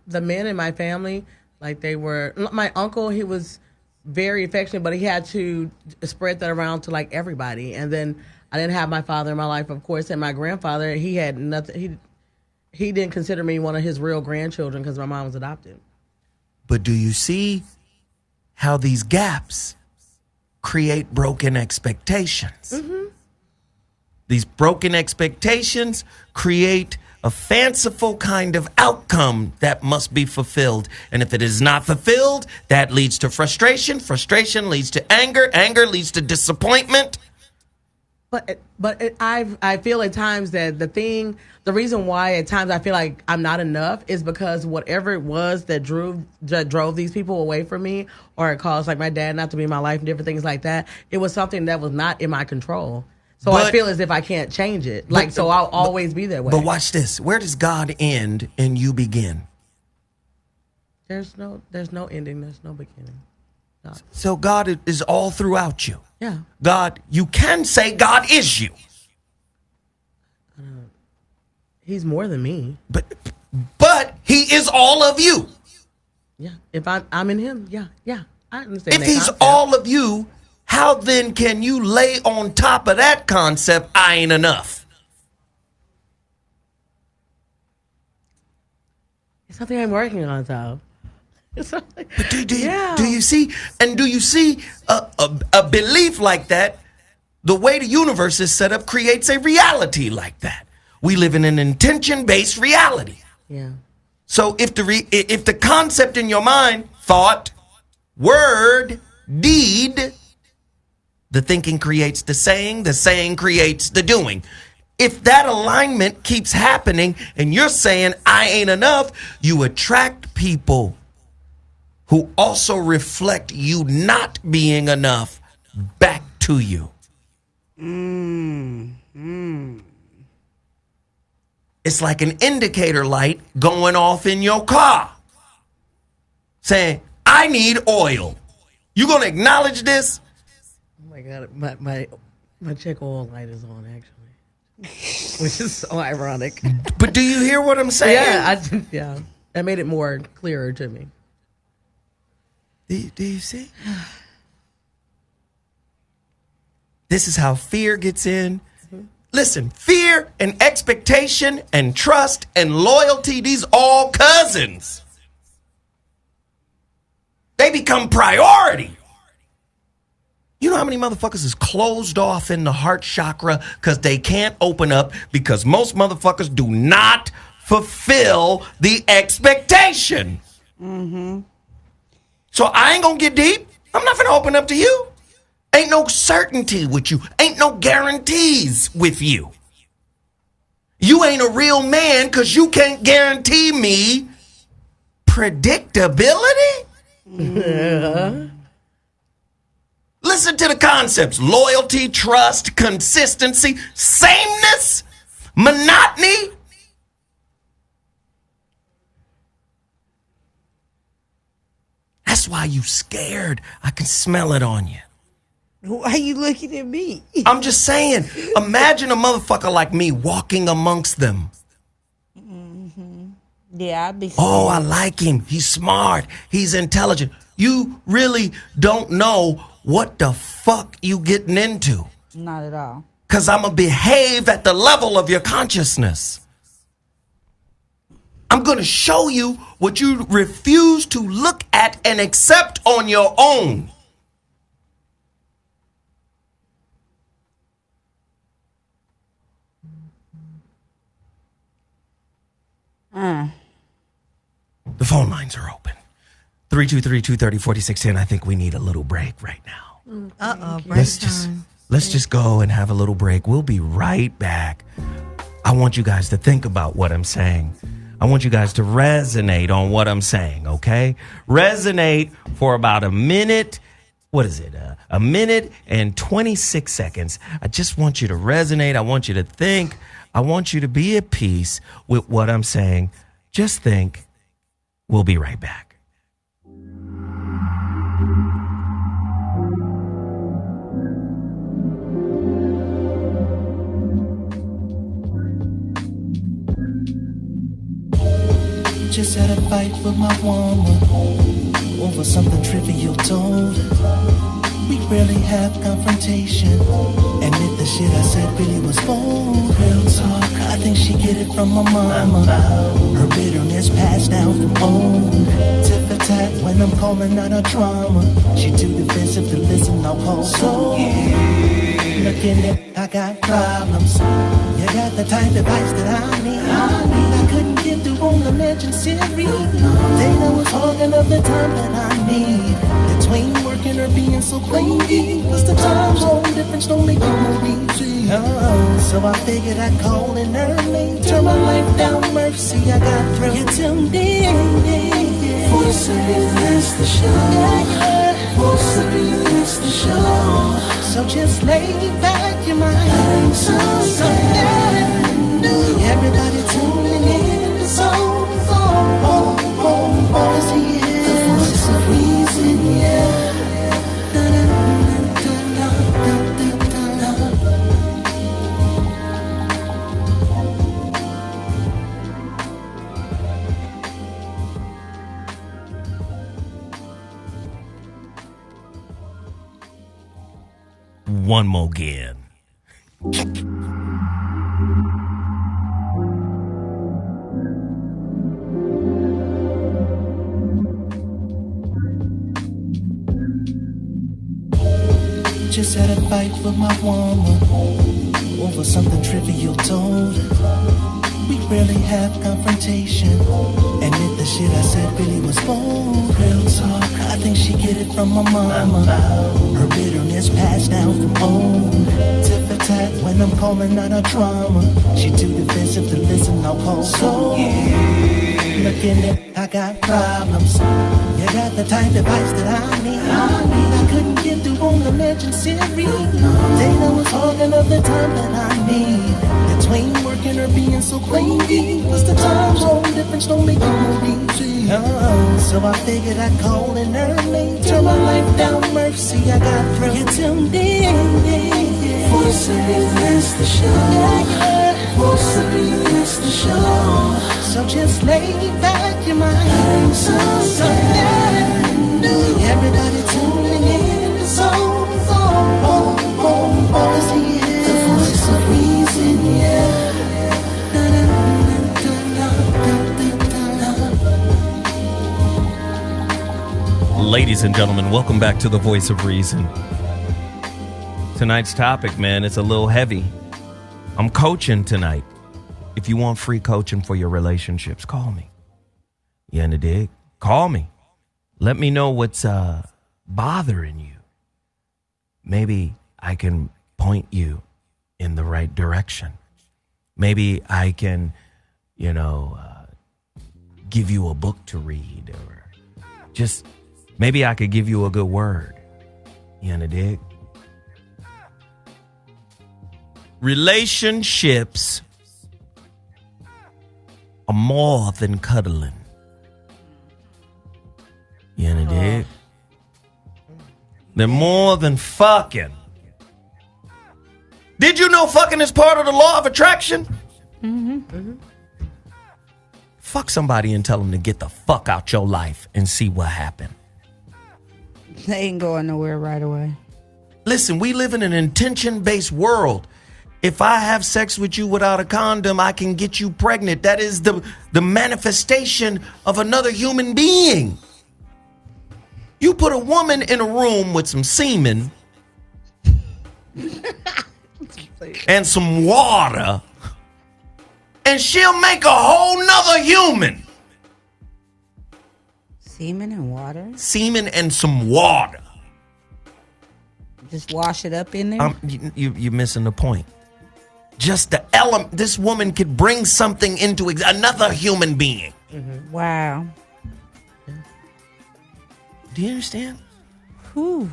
the men in my family, like they were, my uncle, he was very affectionate, but he had to spread that around to like everybody. And then I didn't have my father in my life, of course, and my grandfather, he had nothing. He didn't consider me one of his real grandchildren because my mom was adopted. But do you see how these gaps create broken expectations? Mm-hmm. These broken expectations create a fanciful kind of outcome that must be fulfilled. And if it is not fulfilled, that leads to frustration. Frustration leads to anger. Anger leads to disappointment. I feel at times that the reason why at times I feel like I'm not enough is because whatever it was that drove these people away from me, or it caused like my dad not to be in my life and different things like that, it was something that was not in my control. So I feel as if I can't change it. So I'll always be that way. But watch this. Where does God end and you begin? There's no ending. There's no beginning. No. So God is all throughout you. Yeah. God, you can say God is you. He's more than me. But he is all of you. Yeah. If I'm in him, yeah. I understand. If he's all of you, how then can you lay on top of that concept, I ain't enough? It's something I'm working on, though. But do you see? And do you see a belief like that? The way the universe is set up creates a reality like that. We live in an intention-based reality. Yeah. So if the concept in your mind, thought, word, deed, the thinking creates the saying creates the doing. If that alignment keeps happening and you're saying, I ain't enough, you attract people who also reflect you not being enough back to you. It's like an indicator light going off in your car saying, I need oil. You gonna acknowledge this? Oh my God, my check oil light is on, actually, which is so ironic. But do you hear what I'm saying? Yeah, that made it more clearer to me. Do you see? This is how fear gets in. Listen, fear and expectation and trust and loyalty, these all cousins. They become priority. You know how many motherfuckers is closed off in the heart chakra because they can't open up because most motherfuckers do not fulfill the expectation. So I ain't gonna get deep. I'm not gonna open up to you. Ain't no certainty with you. Ain't no guarantees with you. You ain't a real man because you can't guarantee me predictability. Listen to the concepts: loyalty, trust, consistency, sameness, monotony. That's why you scared. I can smell it on you. Why you looking at me? I'm just saying, imagine a motherfucker like me walking amongst them. Yeah, I'd be scared. Oh, I like him. He's smart. He's intelligent. You really don't know what the fuck you getting into. Not at all. Because I'm going to behave at the level of your consciousness. I'm going to show you what you refuse to look at and accept on your own. The phone lines are open. 323-230-4610. I think we need a little break right now. Break Let's just go and have a little break. We'll be right back. I want you guys to think about what I'm saying. I want you guys to resonate on what I'm saying, okay? Resonate for about a minute. What is it? A minute and 26 seconds. I just want you to resonate. I want you to think. I want you to be at peace with what I'm saying. Just think. We'll be right back. Just had a fight with my woman over something trivial told her. We rarely have confrontation, and if the shit I said really was bold, real talk, I think she get it from my mama. Her bitterness passed down from old. Tip for tat when I'm calling out her trauma. She too defensive to listen, I'll call. So looking at, I got problems. You got the type of advice that I need. I couldn't get through on the legend series. Dana was hogging up the time that I need. Between working or being so clingy, cause the time zone difference don't make it more easy. So I figured I'd call in early, turn my life down, mercy, I got through. You tuned in, voice of realize the show, voice of realize the show. So just lay back your mind, so everybody tuning in, the Zone, cause he is the voice of reason, yeah. One more again. Just had a fight with my woman over something trivial told her. We rarely have confrontation, and if the shit I said really was bold, real talk, I think she get it from my mama. Her bitterness passed down from old. Tip for tat when I'm calling out her trauma. She too defensive to listen, I'll call. So looking at, I got problems. You got the type of advice that I need. I couldn't get through on the legend series. Dana was hogging up the time that I need. Between working or being so clingy, cause the time zone difference don't make it more easy. So I figured I'd call in early, turn my life down, mercy, I got through. You tuned in, voice of realize the show, voice of realize the show. So just lay back your mind, so everybody tuning in, the Zone, cause he is the voice of reason, yeah. Ladies and gentlemen, welcome back to the Voice of Reason. Tonight's topic, man, it's a little heavy. I'm coaching tonight. If you want free coaching for your relationships, call me. You in the dig? Call me. Let me know what's bothering you. Maybe I can point you in the right direction. Maybe I can, give you a book to read, or just maybe I could give you a good word. You know, dig? Relationships are more than cuddling. You know, dig? They're more than fucking. Did you know fucking is part of the law of attraction? Fuck somebody and tell them to get the fuck out your life and see what happened. They ain't going nowhere right away. Listen, we live in an intention-based world. If I have sex with you without a condom, I can get you pregnant. That is the manifestation of another human being. You put a woman in a room with some semen and some water, and she'll make a whole nother human. Semen and water? Semen and some water. Just wash it up in there? You're missing the point. Just the element. This woman could bring something into another human being. Wow. Do you understand? Whew.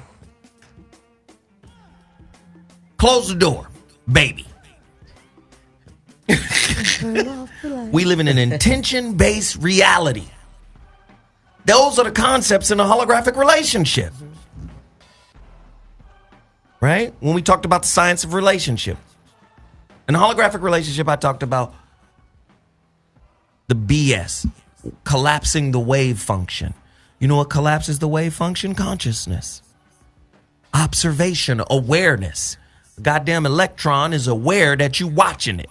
Close the door, baby. We live in an intention-based reality. Those are the concepts in a holographic relationship. Right? When we talked about the science of relationship. In a holographic relationship, I talked about the BS, collapsing the wave function. You know what collapses the wave function? Consciousness. Observation, awareness. The goddamn electron is aware that you're watching it.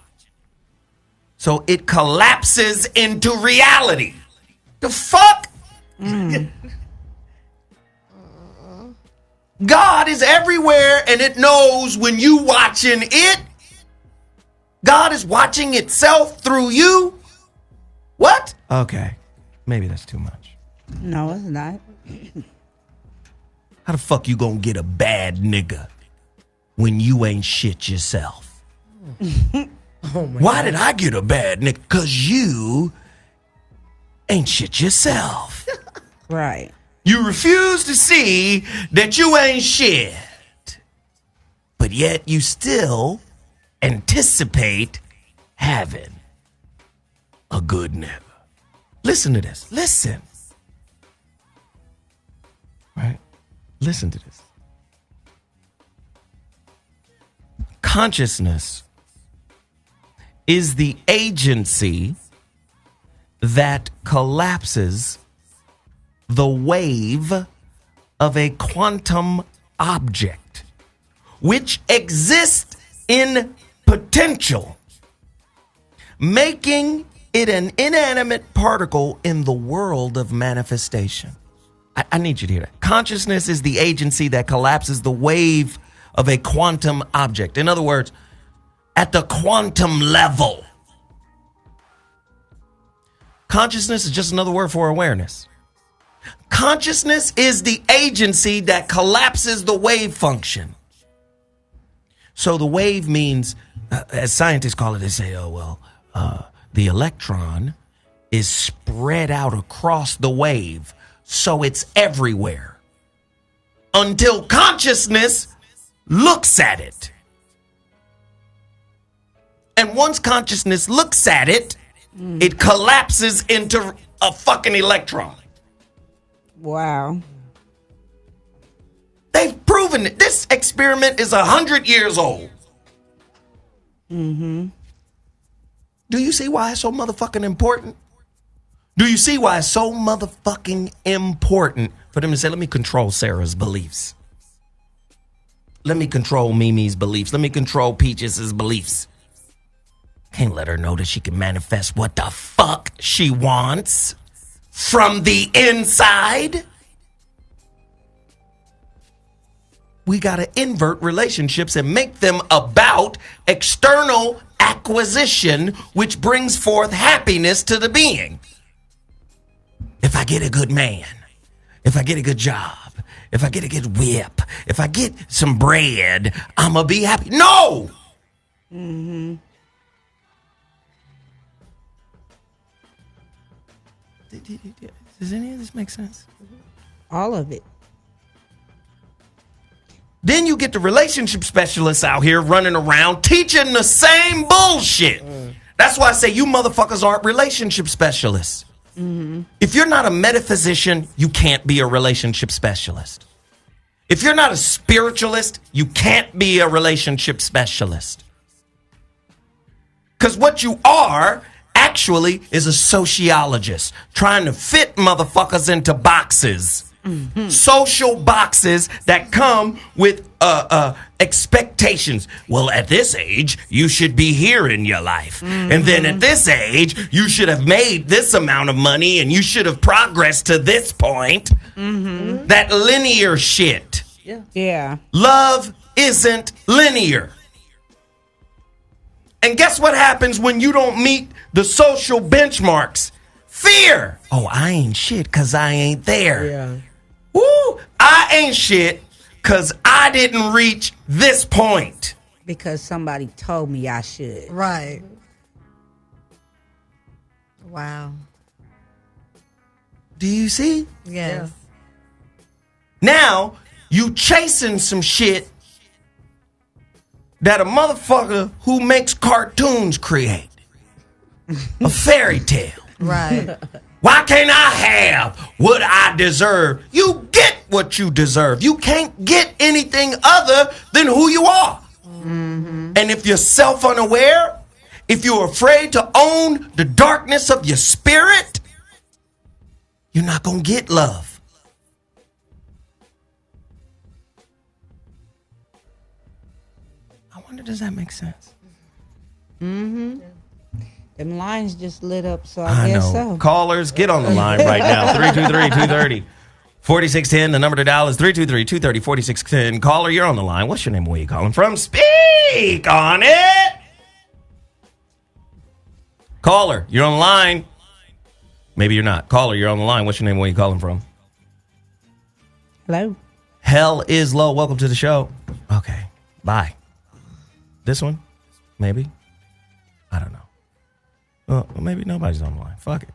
So it collapses into reality. The fuck? God is everywhere and it knows when you watching it. God is watching itself through you. What? Okay. Maybe that's too much. No, it's not. How the fuck you gonna get a bad nigga when you ain't shit yourself? Why did I get a bad nigga? Because you ain't shit yourself. Right. You refuse to see that you ain't shit. But yet you still anticipate having a good nigga. Listen to this. Listen. Right? Listen to this. Consciousness is the agency that collapses the wave of a quantum object, which exists in potential, making it an inanimate particle in the world of manifestation. I need you to hear that. Consciousness is the agency that collapses the wave of a quantum object. In other words, at the quantum level. Consciousness is just another word for awareness. Consciousness is the agency that collapses the wave function. So the wave means, as scientists call it, they say, the electron is spread out across the wave, so it's everywhere. Until consciousness looks at it. And once consciousness looks at it, it collapses into a fucking electron. Wow. They've proven it. This experiment is 100 years old. Mm-hmm. Do you see why it's so motherfucking important? Do you see why it's so motherfucking important for them to say, let me control Sarah's beliefs. Let me control Mimi's beliefs. Let me control Peaches' beliefs. Can't let her know that she can manifest what the fuck she wants from the inside. We got to invert relationships and make them about external acquisition, which brings forth happiness to the being. If I get a good man, if I get a good job, if I get a good whip, if I get some bread, I'm going to be happy. No! Mm-hmm. Does any of this make sense? All of it. Then you get the relationship specialists out here running around teaching the same bullshit. That's why I say you motherfuckers aren't relationship specialists. If you're not a metaphysician, you can't be a relationship specialist. If you're not a spiritualist, you can't be a relationship specialist. Because what you are actually is a sociologist trying to fit motherfuckers into boxes. Social boxes that come with expectations. Well, at this age, you should be here in your life. And then at this age, you should have made this amount of money and you should have progressed to this point. That linear shit. Yeah. Love isn't linear. And guess what happens when you don't meet the social benchmarks? Fear. Oh, I ain't shit because I ain't there. Yeah. Woo, I ain't shit because I didn't reach this point. Because somebody told me I should. Right. Wow. Do you see? Yes. Now, you chasing some shit that a motherfucker who makes cartoons create. A fairy tale. Right. Why can't I have what I deserve? You get what you deserve. You can't get anything other than who you are. And if you're self-unaware, if you're afraid to own the darkness of your spirit, you're not going to get love. I wonder, does that make sense? Them lines just lit up, so I guess so. Callers, get on the line right now. 323-230-4610. The number to dial is 323-230-4610. Caller, you're on the line. What's your name? Where are you calling from? Speak on it. Caller, you're on the line. Maybe you're not. Caller, you're on the line. What's your name? Where are you calling from? Hello? Hell is low. Welcome to the show. Okay. Bye. This one? Maybe? I don't know. Well, maybe nobody's on the line. Fuck it.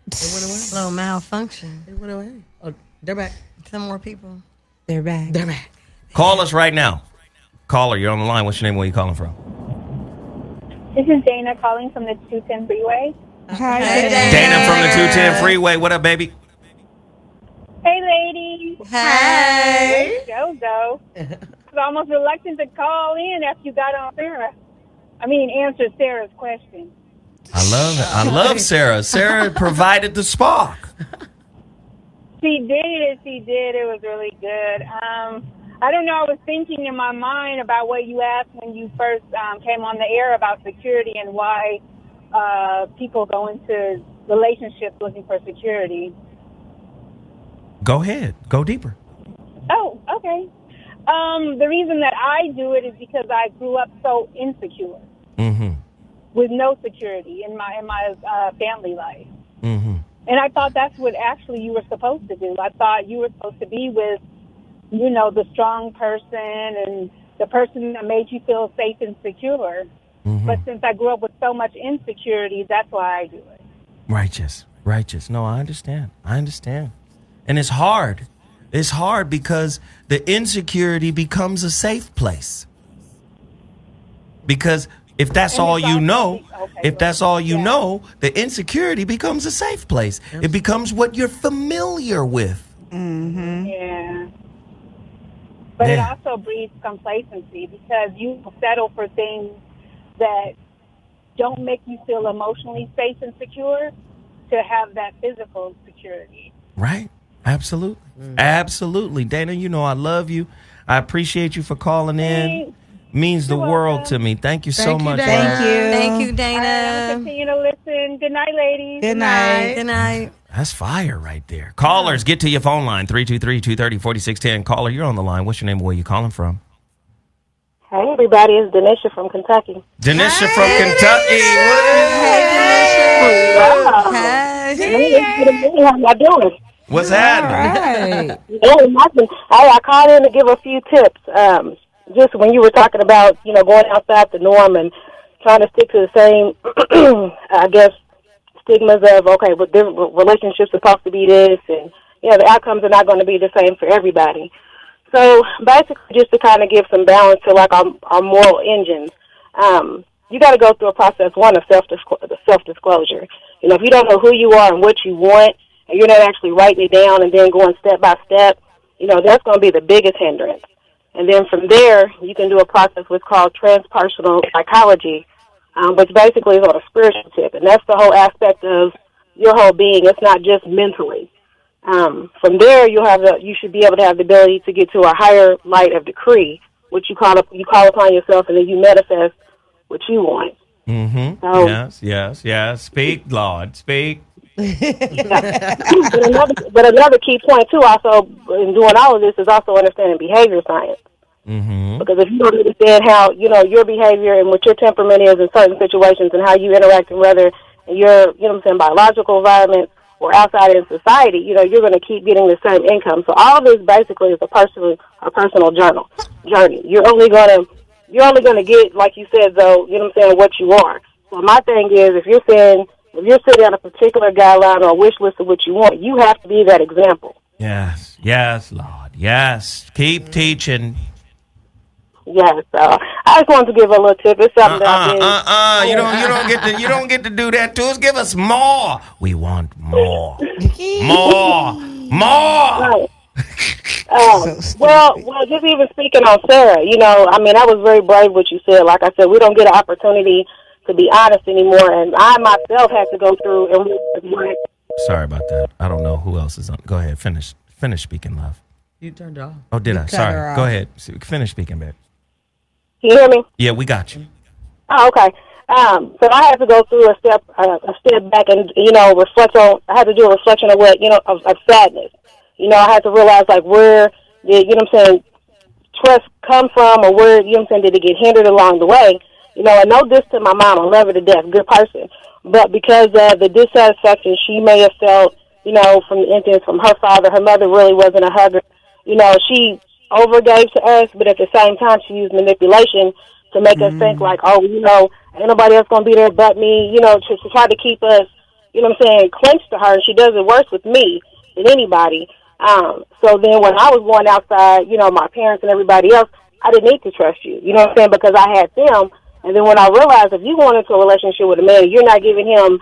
They went away. Little malfunction. They went away. Oh, they're back. Some more people. They're back. They're back. Call us right now. Caller, you're on the line. What's your name? Where are you calling from? This is Dana calling from the 210 freeway. Hi, Hey, Dana from the 210 freeway. What up, baby? Hey, ladies. Hey. Go. I was almost reluctant to call in after you got on answer Sarah's question. I love it. I love Sarah. Sarah provided the spark. She did. It was really good. I don't know. I was thinking in my mind about what you asked when you first came on the air about security and why people go into relationships looking for security. Go ahead. Go deeper. Oh, okay. The reason that I do it is because I grew up so insecure. With no security in my family life. And I thought that's what actually you were supposed to do. I thought you were supposed to be with, the strong person and the person that made you feel safe and secure. But since I grew up with so much insecurity, that's why I do it. Righteous. No, I understand. And it's hard. It's hard because the insecurity becomes a safe place. Because if that's all you know, the insecurity becomes a safe place. It becomes what you're familiar with. Yeah. But it also breeds complacency because you settle for things that don't make you feel emotionally safe and secure to have that physical security. Right. Absolutely. Absolutely. Dana, I love you. I appreciate you for calling in. Means the world to me. Thank you so much. Thank you, Dana. All right, I'm going to continue to listen. Good night, ladies. Good night. Good night. That's fire right there. Callers, get to your phone line. 323-230-4610. Caller, you're on the line. What's your name? Where are you calling from? Hey, everybody. It's Denisha from Kentucky. Denisha from Kentucky. How y'all doing? What's happening? Right. Hey, nothing. I called in to give a few tips. Just when you were talking about, going outside the norm and trying to stick to the same, stigmas of, okay, but this relationship's supposed to be this, and, the outcomes are not going to be the same for everybody. So basically, just to kind of give some balance to, like, our moral engines, you got to go through a process, one, of self-disclosure. If you don't know who you are and what you want, and you're not actually writing it down and then going step by step, that's going to be the biggest hindrance. And then from there, you can do a process what's called transpersonal psychology, which basically is on a spiritual tip. And that's the whole aspect of your whole being. It's not just mentally. From there, you should be able to have the ability to get to a higher light of decree, which you call upon yourself, and then you manifest what you want. Mm-hmm. So, Yes. Speak, Lord, speak. Yeah. But another key point, too, also, in doing all of this is also understanding behavior science. Mm-hmm. Because if you don't understand how, your behavior and what your temperament is in certain situations and how you interact in whether in your, biological environment or outside in society, you're going to keep getting the same income. So all of this basically is a personal journey. You're only going to get, like you said, though, what you are. So my thing is, if you're sitting on a particular guideline or a wish list of what you want, you have to be that example. Yes, Lord, yes. Keep teaching. Yes, I just wanted to give a little tip. It's something that You don't get to do that to us. Give us more. We want more. More. Right. Well, just even speaking on Sarah, that was very brave what you said. Like I said, we don't get an opportunity to be honest anymore, and I myself had to go through and. Sorry about that. I don't know who else is on. Go ahead. Finish speaking, love. You turned it off. Oh, did I? Sorry. Go ahead. Finish speaking, babe. Can you hear me? Yeah, we got you. Oh, okay. So I had to go through a step back and, reflect on, I had to do a reflection of what, of sadness. I had to realize, like, where did, trust come from, or where, did it get hindered along the way? I know this to my mom. I love her to death, good person. But because of the dissatisfaction she may have felt, from the instance from her father, her mother really wasn't a hugger. She overgave to us, but at the same time, she used manipulation to make us think like, oh, ain't nobody else going to be there but me, to try to keep us, clenched to her. And she does it worse with me than anybody. So then when I was going outside, my parents and everybody else, I didn't need to trust you, because I had them. And then when I realized if you're going into a relationship with a man, you're not giving him,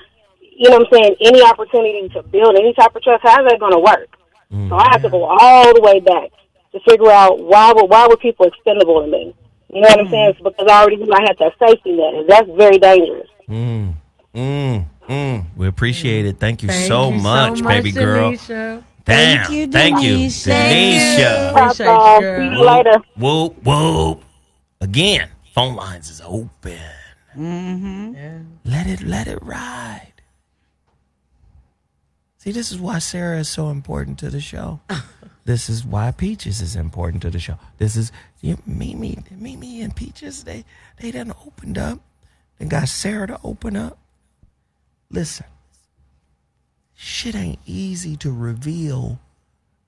any opportunity to build any type of trust, how's that going to work? So I have to go all the way back to figure out why were people expendable to me? You know what I'm saying? It's because I already knew I had that safety net, and that's very dangerous. We appreciate it. Thank you so much, baby girl. Denisha. Damn. Thank you, Denisha. Appreciate you, girl. See you later. Whoop. Again, phone lines is open. Yeah. Let it ride. See, this is why Sarah is so important to the show. This is why Peaches is important to the show. This is Mimi and Peaches. They done opened up. They got Sarah to open up. Listen, shit ain't easy to reveal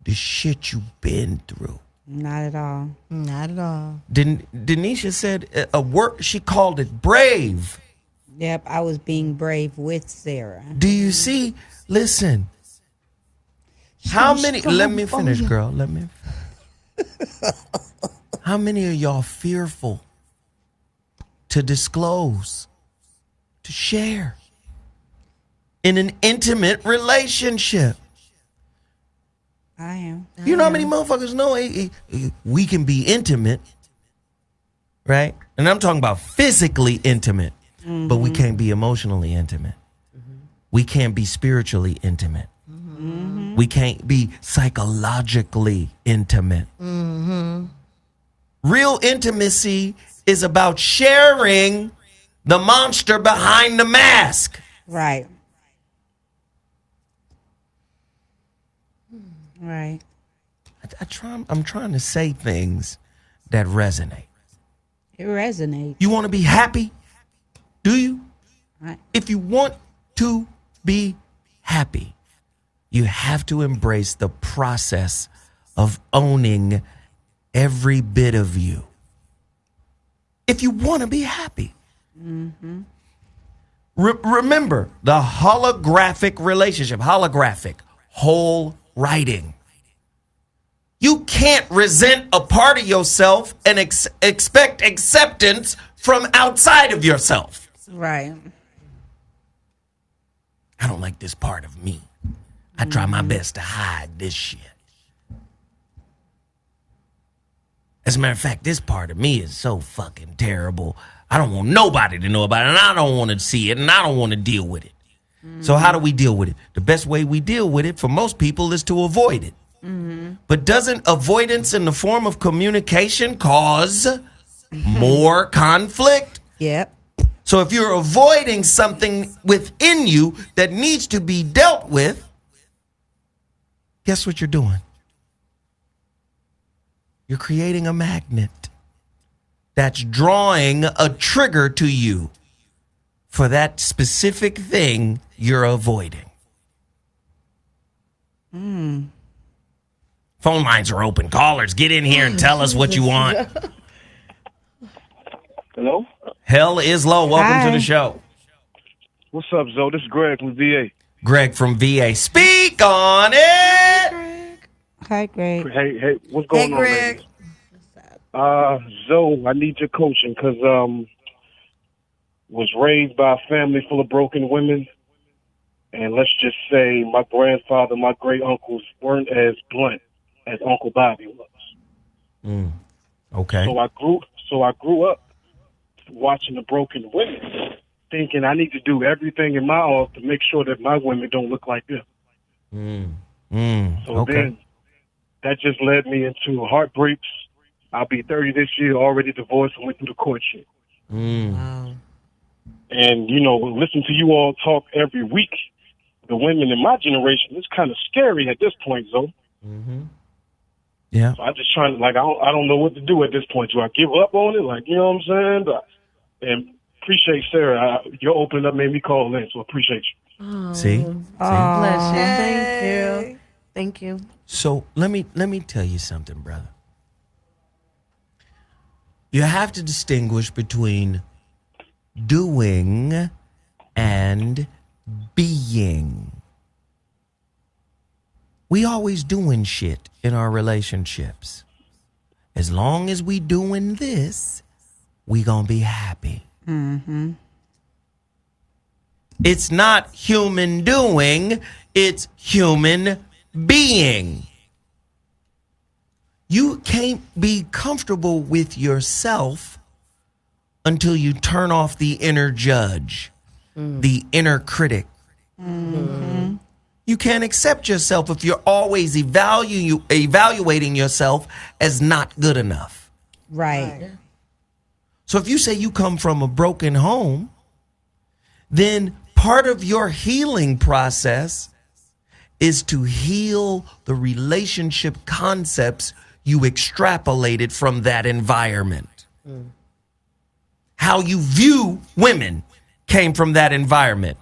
the shit you've been through. Not at all. Not at all. Denisha said a word. She called it brave. Yep, I was being brave with Sarah. Do you see? Listen. How many? Let me finish, girl. Let me. How many of y'all fearful to disclose, to share in an intimate relationship? I am. You know how many motherfuckers know we can be intimate, right? And I'm talking about physically intimate, but we can't be emotionally intimate. We can't be spiritually intimate. We can't be psychologically intimate. Real intimacy is about sharing the monster behind the mask. Right. Right. I'm trying to say things that resonate. It resonates. You want to be happy? Do you? Right. If you want to be happy, you have to embrace the process of owning every bit of you. If you want to be happy. Remember the holographic relationship, whole writing. You can't resent a part of yourself and expect acceptance from outside of yourself. Right. I don't like this part of me. I try my best to hide this shit. As a matter of fact, this part of me is so fucking terrible. I don't want nobody to know about it, and I don't want to see it, and I don't want to deal with it. So how do we deal with it? The best way we deal with it for most people is to avoid it. But doesn't avoidance in the form of communication cause more conflict? Yep. So if you're avoiding something within you that needs to be dealt with, guess what you're doing? You're creating a magnet that's drawing a trigger to you for that specific thing you're avoiding. Phone lines are open. Callers, get in here and tell us what you want. Hello? Hell is low. Welcome to the show. What's up, Zoe? This is Greg from VA. Greg from VA. Speak on it. Hi, Greg. Hey, what's going on, Greg. ladies? Zoe, I need your coaching because was raised by a family full of broken women. And let's just say my grandfather, my great uncles weren't as blunt as Uncle Bobby was. Okay. So I grew up watching the broken women, thinking I need to do everything in my arm to make sure that my women don't look like them. So then that just led me into heartbreaks. I'll be 30 this year, already divorced and went through the courtship. Wow. And, listen to you all talk every week. The women in my generation, it's kind of scary at this point, Zoe. Yeah. So I'm just trying to, I don't know what to do at this point. Do I give up on it? You know what I'm saying? And appreciate Sarah. Your opening up made me call in, so appreciate you. See? Bless you. Thank you. So let me tell you something, brother. You have to distinguish between doing and being. We always doing shit in our relationships. As long as we doing this, we gonna be happy. It's not human doing, it's human being. You can't be comfortable with yourself until you turn off the inner judge, the inner critic. You can't accept yourself if you're always evaluating yourself as not good enough. Right. So if you say you come from a broken home, then part of your healing process is to heal the relationship concepts you extrapolated from that environment. How you view women came from that environment.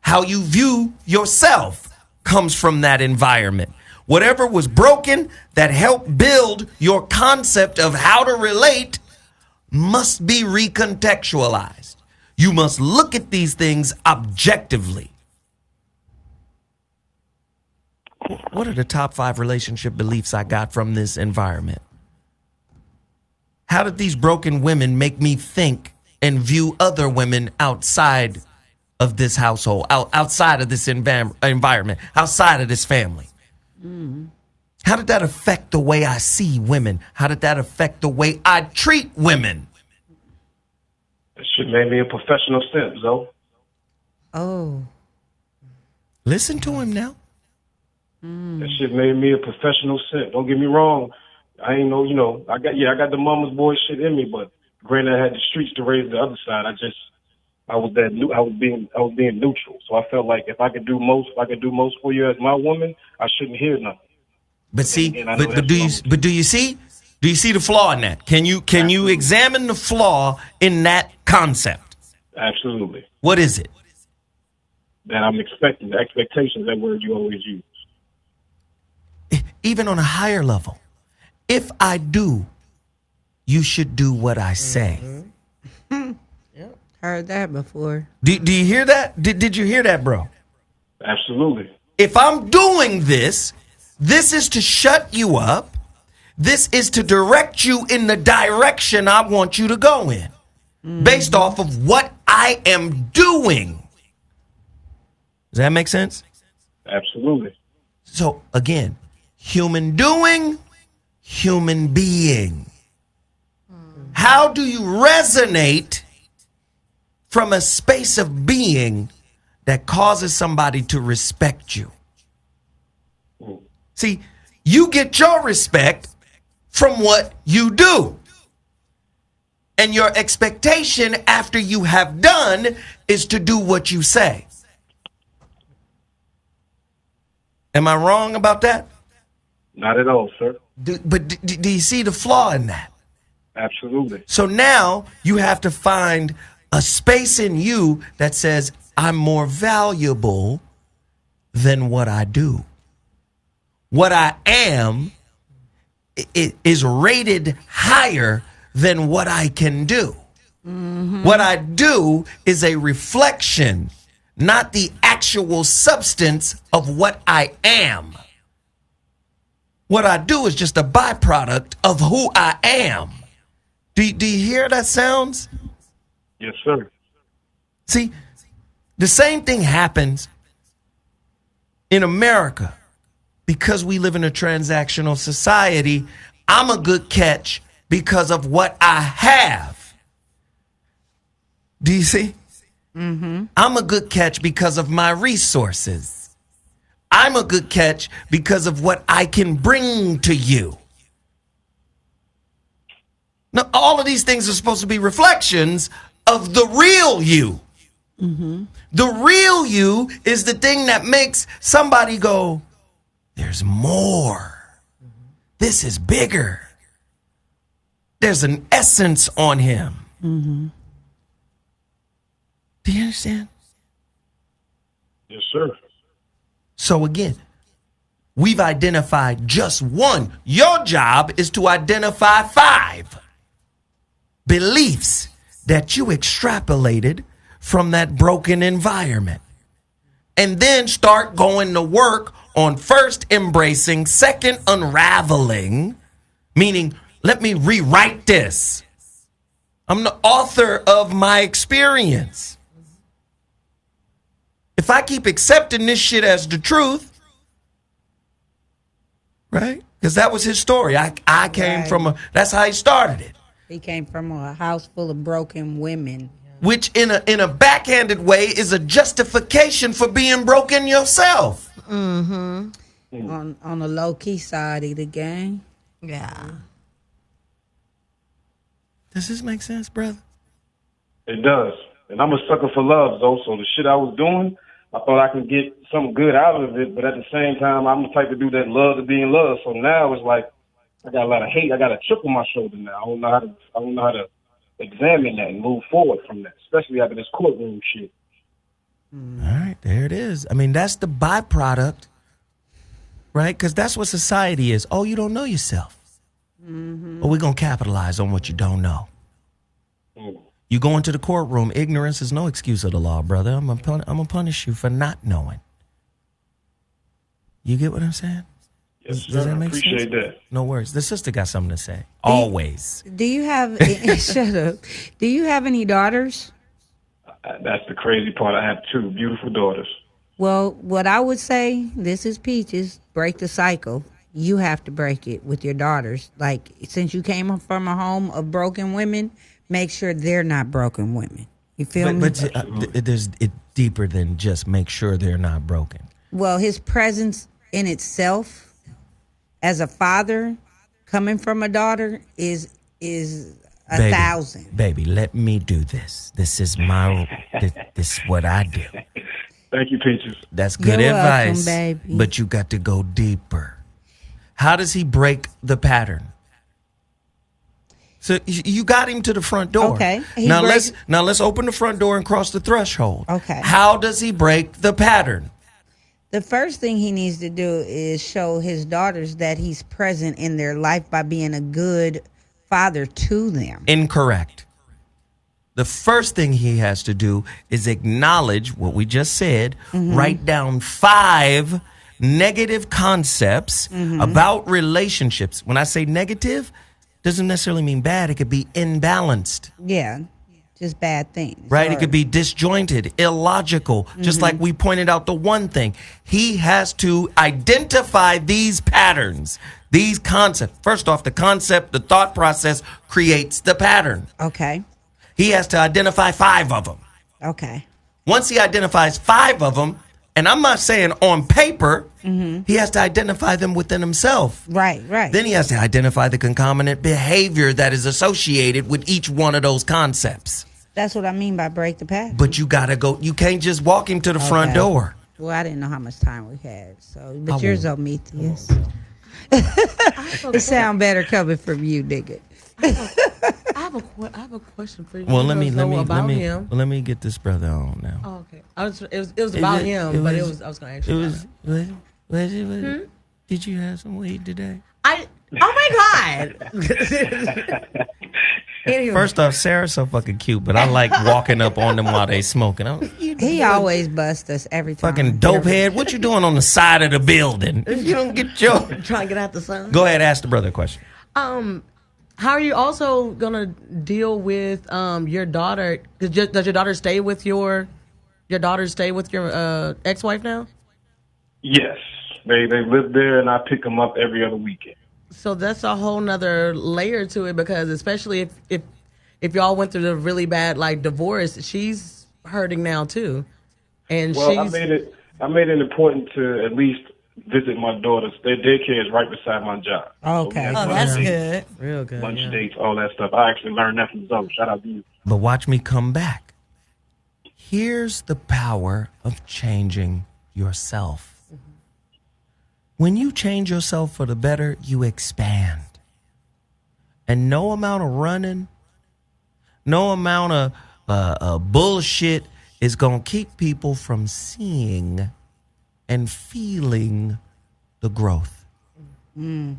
How you view yourself comes from that environment. Whatever was broken that helped build your concept of how to relate must be recontextualized. You must look at these things objectively. What are the top 5 relationship beliefs I got from this environment? How did these broken women make me think and view other women outside of this household, outside of this environment, outside of this family? How did that affect the way I see women? How did that affect the way I treat women? It should make me a professional simp, Zoe. Oh. Listen to him now. That shit made me a professional simp. Don't get me wrong. I ain't no, I got the mama's boy shit in me, but granted I had the streets to raise the other side. I was being neutral. So I felt like if I could do most for you as my woman, I shouldn't hear nothing. But see, do you see the flaw in that? Can you examine the flaw in that concept? Absolutely. What is it? That I'm expecting, the expectations, that word you always use. Even on a higher level, if I do, you should do what I say. Heard that before. Do you hear that? Did you hear that, bro? Absolutely. If I'm doing this, this is to shut you up. This is to direct you in the direction I want you to go in, based off of what I am doing. Does that make sense? Absolutely. So again, human doing, human being. How do you resonate from a space of being that causes somebody to respect you? See, you get your respect from what you do. And your expectation after you have done is to do what you say. Am I wrong about that? Not at all, sir. Do you see the flaw in that? Absolutely. So now you have to find a space in you that says, I'm more valuable than what I do. What I am is rated higher than what I can do. What I do is a reflection, not the actual substance of what I am. What I do is just a byproduct of who I am. Do you hear that sounds? Yes, sir. See, the same thing happens in America. Because we live in a transactional society, I'm a good catch because of what I have. Do you see? I'm a good catch because of my resources. I'm a good catch because of what I can bring to you. Now, all of these things are supposed to be reflections of the real you. The real you is the thing that makes somebody go, there's more. This is bigger. There's an essence on him. Do you understand? Yes, sir. So again, we've identified just one. Your job is to identify 5 beliefs that you extrapolated from that broken environment. And then start going to work on first embracing, second unraveling, meaning let me rewrite this. I'm the author of my experience. If I keep accepting this shit as the truth, right? Because that was his story. I came from that's how he started it. He came from a house full of broken women. Which in a backhanded way is a justification for being broken yourself. On the low key side of the game. Yeah. Does this make sense, brother? It does. And I'm a sucker for love, though. So the shit I was doing, I thought I could get something good out of it. But at the same time, I'm the type to do that love to be in love. So now it's like I got a lot of hate. I got a chip on my shoulder now. I don't know how to examine that and move forward from that, especially after this courtroom shit. All right, there it is. I mean, that's the byproduct, right? Because that's what society is. Oh, you don't know yourself. Well, we're going to capitalize on what you don't know. You go into the courtroom, ignorance is no excuse of the law, brother. I'm going to punish you for not knowing. You get what I'm saying? Yes, sir. Does that make Appreciate sense? that. No worries. The sister got something to say. Always. Do you have shut up? Do you have any daughters? That's the crazy part. I have 2 beautiful daughters. Well, what I would say, this is Peaches, break the cycle. You have to break it with your daughters. Like, since you came from a home of broken women, make sure they're not broken women. You feel me? But there's deeper than just make sure they're not broken. Well, his presence in itself as a father coming from a daughter is a 1,000. Baby, let me do this. This is this is what I do. Thank you, Peaches. That's good You're advice, welcome, baby. but you got to go deeper. How does he break the pattern? So you got him to the front door. Okay. Now let's open the front door and cross the threshold. Okay. How does he break the pattern? The first thing he needs to do is show his daughters that he's present in their life by being a good father to them. Incorrect. the first thing he has to do is acknowledge what we just said, write down 5 negative concepts about relationships. When I say negative, doesn't necessarily mean bad. It could be imbalanced. Yeah. Just bad things. Right? It could be disjointed, illogical, just like we pointed out the one thing. He has to identify these patterns, these concepts. First off, the concept, the thought process creates the pattern. Okay. He has to identify 5 of them. Okay. Once he identifies 5 of them, and I'm not saying on paper, he has to identify them within himself. Right. Then he has to identify the concomitant behavior that is associated with each one of those concepts. That's what I mean by break the pattern. But you got to go. You can't just walk him to the front door. Well, I didn't know how much time we had. But you're Prometheus. It sound better coming from you, nigga. I have a question for you. Well, let me him. let me get this brother on now. Oh, okay. It was about him, but I was going to ask you. Did you have some weed today? Oh my God. Anyway. First off, Sarah's so fucking cute, but I like walking up on them while they smoking. He always busts us every time. Fucking dope head. What you doing on the side of the building? If you don't get your... Trying to get out the sun. Go ahead, ask the brother a question. How are you also gonna deal with your daughter? Does your daughter stay with your ex-wife now? Yes, they live there, and I pick them up every other weekend. So that's a whole nother layer to it, because especially if y'all went through the really bad divorce, she's hurting now too, and I made it important to at least visit my daughters. Their daycare is right beside my job. Okay. Oh, that's good. Real good. Lunch dates, all that stuff. I actually learned that from Zone. Shout out to you. But watch me come back. Here's the power of changing yourself. When you change yourself for the better, you expand. And no amount of running, no amount of bullshit is going to keep people from seeing and feeling the growth. The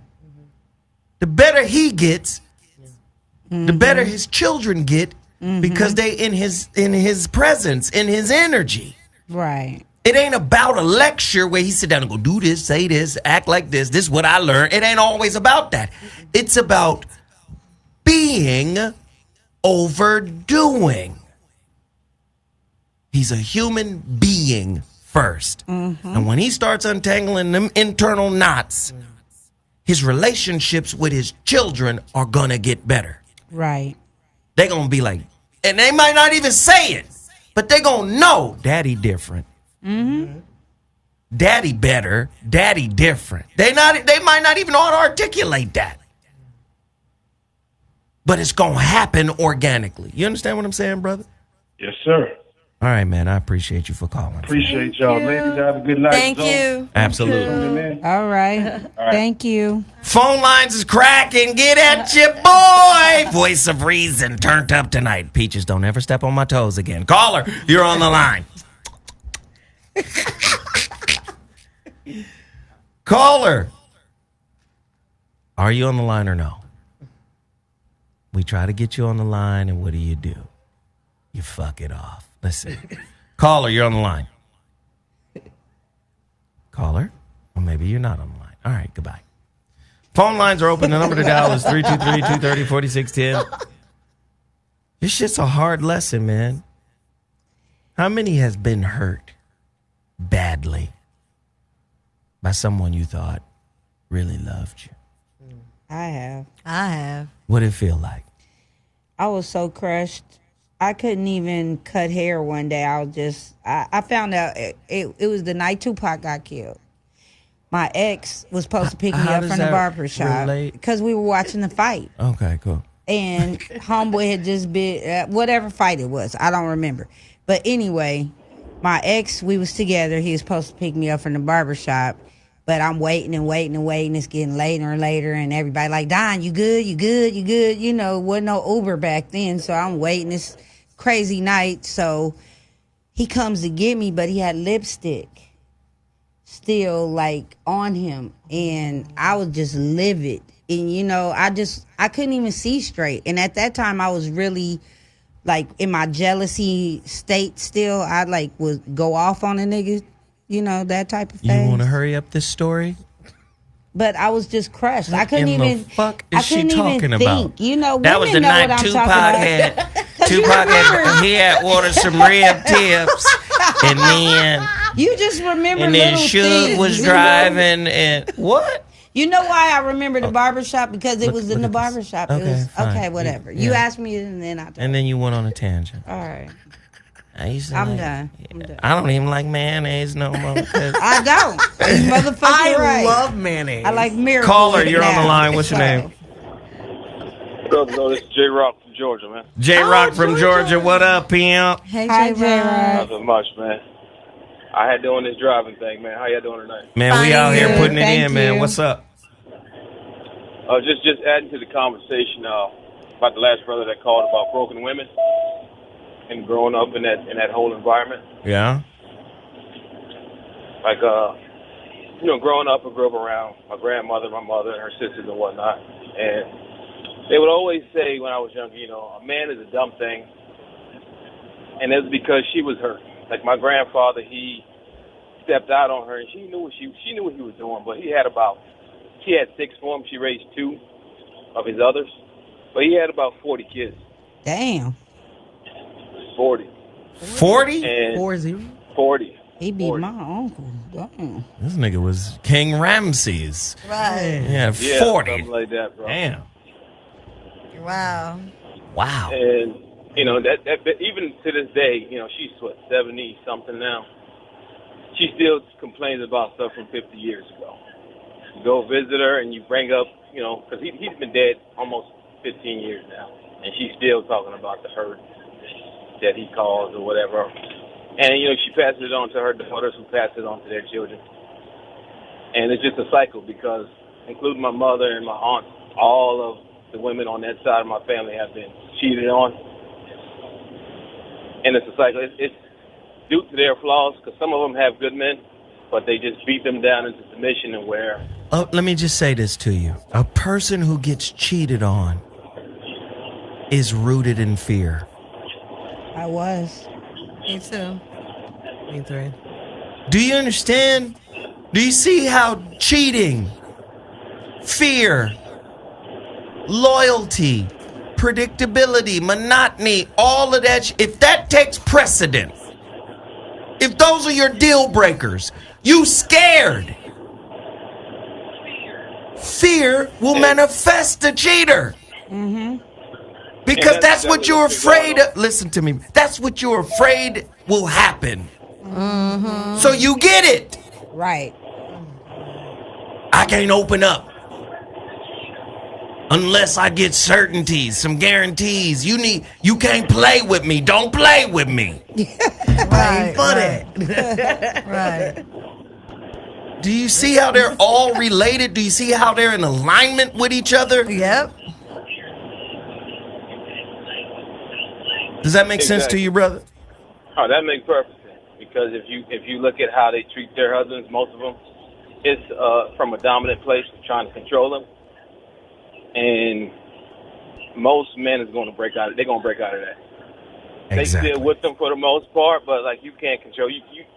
better he gets, the better his children get, because they in his presence, in his energy. Right. It ain't about a lecture where he sit down and go, do this, say this, act like this. This is what I learned. It ain't always about that. It's about being overdoing. He's a human being first. And when he starts untangling them internal knots, his relationships with his children are going to get better. Right. They're going to be like, and they might not even say it, but they're going to know daddy different. Daddy better, daddy different. They might not even know how to articulate that. But it's going to happen organically. You understand what I'm saying, brother? Yes, sir. All right, man. I appreciate you for calling. Appreciate y'all. Ladies, have a good night. Thank you. Absolutely. All right. Thank you. Phone lines is cracking. Get at your boy. Voice of reason turned up tonight. Peaches, don't ever step on my toes again. Caller, you're on the line. Caller, are you on the line or no? We try to get you on the line, and what do? You fuck it off. Listen. Caller, you're on the line. Caller? Well, maybe you're not on the line. All right, goodbye. Phone lines are open. The number to dial is 323-230-4610. This shit's a hard lesson, man. How many has been hurt badly by someone you thought really loved you? I have. What did it feel like? I was so crushed. I couldn't even cut hair one day. I found out it was the night Tupac got killed. My ex was supposed to pick me up from the barber shop because we were watching the fight. Okay, cool. And homeboy had just been, whatever fight it was, I don't remember. But anyway, my ex, we was together. He was supposed to pick me up from the barber shop. But I'm waiting and waiting and waiting. It's getting later and later. And everybody like, Don, you good? You good? You good? You know, wasn't no Uber back then. So I'm waiting. It's crazy night. So he comes to get me, but he had lipstick still like on him. And I was just livid. And, you know, I couldn't even see straight. And at that time, I was really like in my jealousy state still, I like would go off on a nigga, you know, that type of thing. You want to hurry up this story? But I was just crushed. I couldn't in the even. fuck I is she couldn't even talking think. about? You know, That was the women know night what I'm Tupac talking about. had. Tupac had he had ordered some rib tips, and then You just remember and then little Suge things. was driving, and what? You know why I remember the barbershop? Because it was in the look at this. barbershop. It Okay, was fine. okay, whatever. Yeah. You asked me, and then I. And then you went on a tangent. All right. I used to I'm like- done. I'm done. I don't even like mayonnaise no more. 'cause- I don't. You motherfucker I right. love mayonnaise. I like miracles. Caller, you're on the now. line. What's your So, name? No, this is J Rock from Georgia, man. J Rock from Georgia. What up, pimp? Hey, Hi, J-Rock. J-Rock. Nothing much, man. I had doing this driving thing, man. How y'all doing tonight? Man, we out here Good, putting it thank in, man. you. What's up? Just adding to the conversation about the last brother that called about broken women and growing up in that whole environment. Yeah. Like, growing up, I grew up around my grandmother, my mother, and her sisters and whatnot. And they would always say when I was younger, a man is a dumb thing. And it's because she was hurt. Like my grandfather, he stepped out on her, and she knew what he was doing. But she had 6 for him. She raised 2 of his others. But he had about 40 kids. Damn. 40. 40? And 4-0. 40. He beat 40. my uncle. Damn. This nigga was King Ramses. Right. Yeah, Yeah, 40. something like that, bro. Damn. Wow. Wow. And, that even to this day, she's 70 something now. She still complains about stuff from 50 years ago. You go visit her and you bring up, because he's been dead almost 15 years now. And she's still talking about the hurt that he caused or whatever. And, she passes it on to her daughters who pass it on to their children. And it's just a cycle because, including my mother and my aunt, all of the women on that side of my family have been cheated on. And it's a cycle. It's due to their flaws because some of them have good men, but they just beat them down into submission and where. Let me just say this to you. A person who gets cheated on is rooted in fear. I was. Me too. Me three. Do you understand? Do you see how cheating, fear, loyalty, predictability, monotony, all of that, if that takes precedent, if those are your deal breakers, you scared. Fear will manifest the cheater. Because that's what you're afraid of. Listen to me. That's what you're afraid will happen. So you get it. Right. I can't open up unless I get certainties, some guarantees. You can't play with me. Don't play with me. Right. For that. Right. Do you see how they're all related? Do you see how they're in alignment with each other? Yep. Does that make sense to you, brother? Oh, that makes perfect sense. Because if you look at how they treat their husbands, most of them, it's from a dominant place, trying to control them. And most men is going to break out. They're going to break out of that. Exactly. They still with them for the most part, but like you can't control.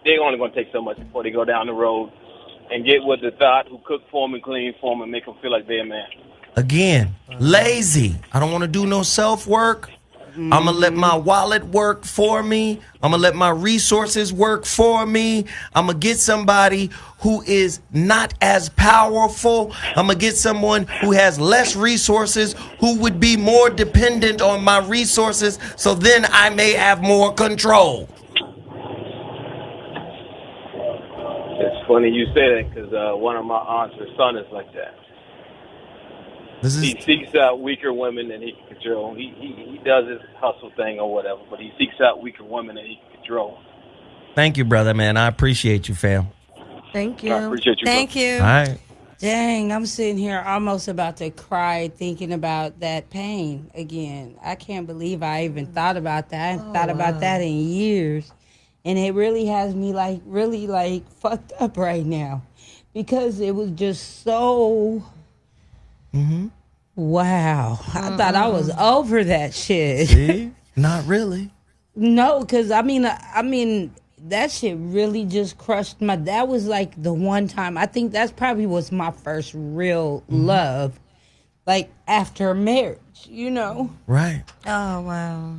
They're only going to take so much before they go down the road and get with the thought who cook for them and clean for them and make them feel like they're a man. Again, lazy. I don't want to do no self-work. I'm going to let my wallet work for me. I'm going to let my resources work for me. I'm going to get somebody who is not as powerful. I'm going to get someone who has less resources, who would be more dependent on my resources, so then I may have more control. It's funny you say that because one of my aunts, her son is like that. He seeks out weaker women than he can control. He does his hustle thing or whatever, but he seeks out weaker women than he can control. Thank you, brother, man. I appreciate you, fam. Thank you. I appreciate you. Thank you. All right. Dang, I'm sitting here almost about to cry thinking about that pain again. I can't believe I even thought about that. I haven't thought about that in years. And it really has me really fucked up right now. Because it was just so... Wow. I thought I was over that shit. See? Not really. No, because I mean, that shit really just crushed my. That was like the one time. I think that's probably was my first real love, like after marriage. You know. Right. Oh wow.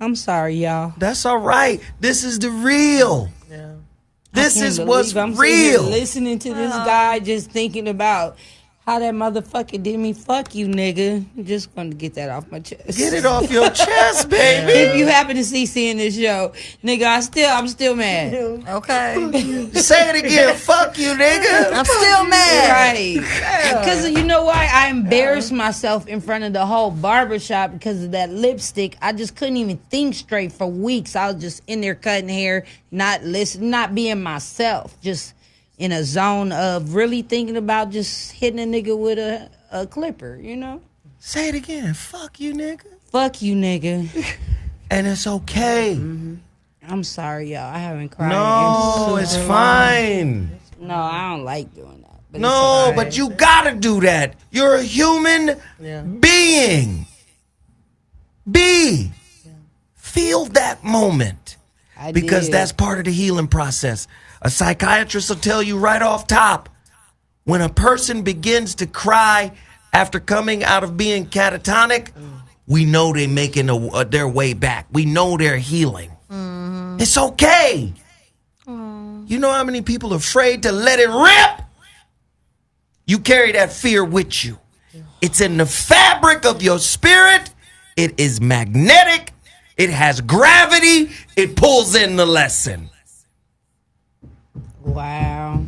I'm sorry, y'all. That's all right. This is the real. Yeah. This is what's I'm sitting here real. listening to this guy, just thinking about how that motherfucker did me. Fuck you, nigga. I'm just going to get that off my chest. Get it off your chest, baby. If you happen to seeing this show, nigga, I'm still mad. Okay. Say it again. Fuck you, nigga. I'm still mad. Right. Because you know why? I embarrassed myself in front of the whole barbershop because of that lipstick. I just couldn't even think straight for weeks. I was just in there cutting hair, not listening, not being myself, just in a zone of really thinking about just hitting a nigga with a clipper, you know? Say it again. Fuck you, nigga. Fuck you, nigga. And it's okay. I'm sorry, y'all. I haven't cried. No, in it's super fine. long. No, I don't like doing that. But No, it's all right. but you gotta do that. You're a human being. Feel that moment. Because did. that's part of the healing process. A psychiatrist will tell you right off top, when a person begins to cry after coming out of being catatonic, we know they're making their way back. We know they're healing. It's okay. You know how many people are afraid to let it rip? You carry that fear with you. It's in the fabric of your spirit. It is magnetic. It has gravity. It pulls in the lesson. Wow.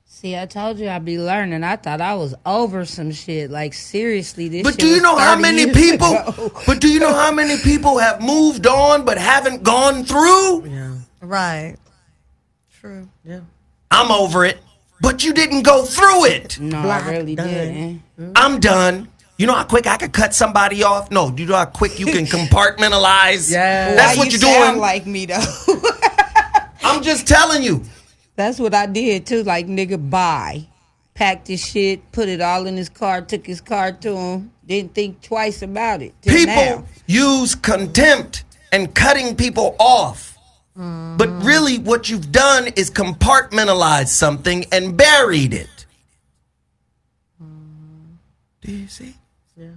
See, I told you I'd be learning. I thought I was over some shit. Like, seriously, this But shit do you was know how 30 many years people? ago. But do you know how many people have moved on but haven't gone through? Yeah. Right. True. Yeah. I'm over it, but you didn't go through it. No, Black I really done. didn't. I'm done. You know how quick I could cut somebody off? No, do you know how quick you can compartmentalize? Yeah. That's Why what you you're sound doing. like me, though. I'm just telling you. That's what I did, too. Like, nigga, bye. Packed his shit, put it all in his car, took his car to him. Didn't think twice about it. Till People now. use contempt and cutting people off. But really what you've done is compartmentalize something and buried it. Do you see? Yeah.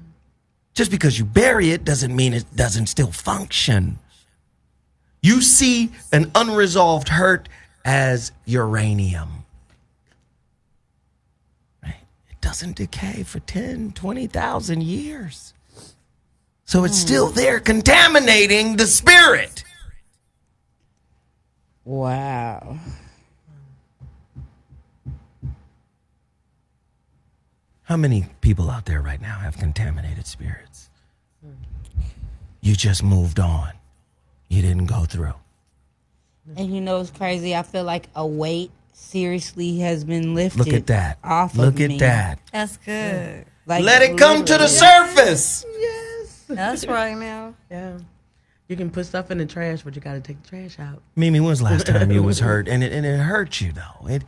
Just because you bury it doesn't mean it doesn't still function. You see an unresolved hurt as uranium. Right? It doesn't decay for 10, 20,000 years. So it's still there contaminating the spirit. Wow. How many people out there right now have contaminated spirits? You just moved on. You didn't go through. And you know what's crazy? I feel like a weight seriously has been lifted. Look at that. Off Look of at me. that. That's good. Like, Let it come to the literally. surface. That's right now. Yeah. You can put stuff in the trash, but you got to take the trash out. Mimi, when was the last time you was hurt? And it hurt you, though. It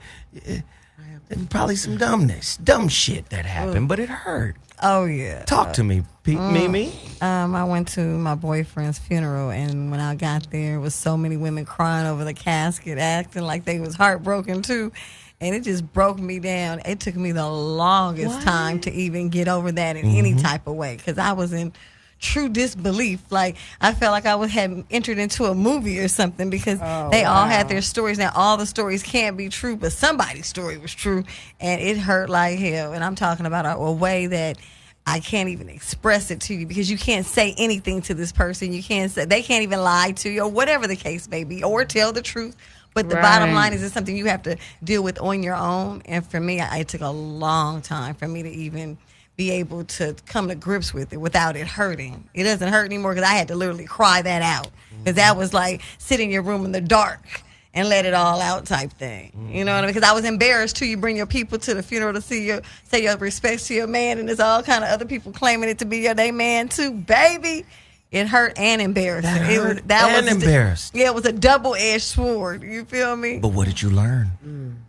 probably some dumb shit that happened, but it hurt. Oh, yeah. Talk to me, Mimi. I went to my boyfriend's funeral, and when I got there, it was so many women crying over the casket, acting like they was heartbroken, too. And it just broke me down. It took me the longest time to even get over that in any type of way, because I was in true disbelief. Like, I felt like had entered into a movie or something, because they all had their stories. Now, all the stories can't be true, but somebody's story was true, and it hurt like hell. And I'm talking about a way that I can't even express it to you, because you can't say anything to this person. You can't say, they can't even lie to you, or whatever the case may be, or tell the truth. But the bottom line is, it's something you have to deal with on your own. And for me, it took a long time for me to even be able to come to grips with it without it hurting. It doesn't hurt anymore, because I had to literally cry that out, because that was like sit in your room in the dark and let it all out type thing. You know what I mean? Because I was embarrassed too. You bring your people to the funeral to say your respects to your man, and there's all kind of other people claiming it to be their man too, baby. It hurt and embarrassing. That hurt and was embarrassed. Yeah, it was a double-edged sword. You feel me? But what did you learn?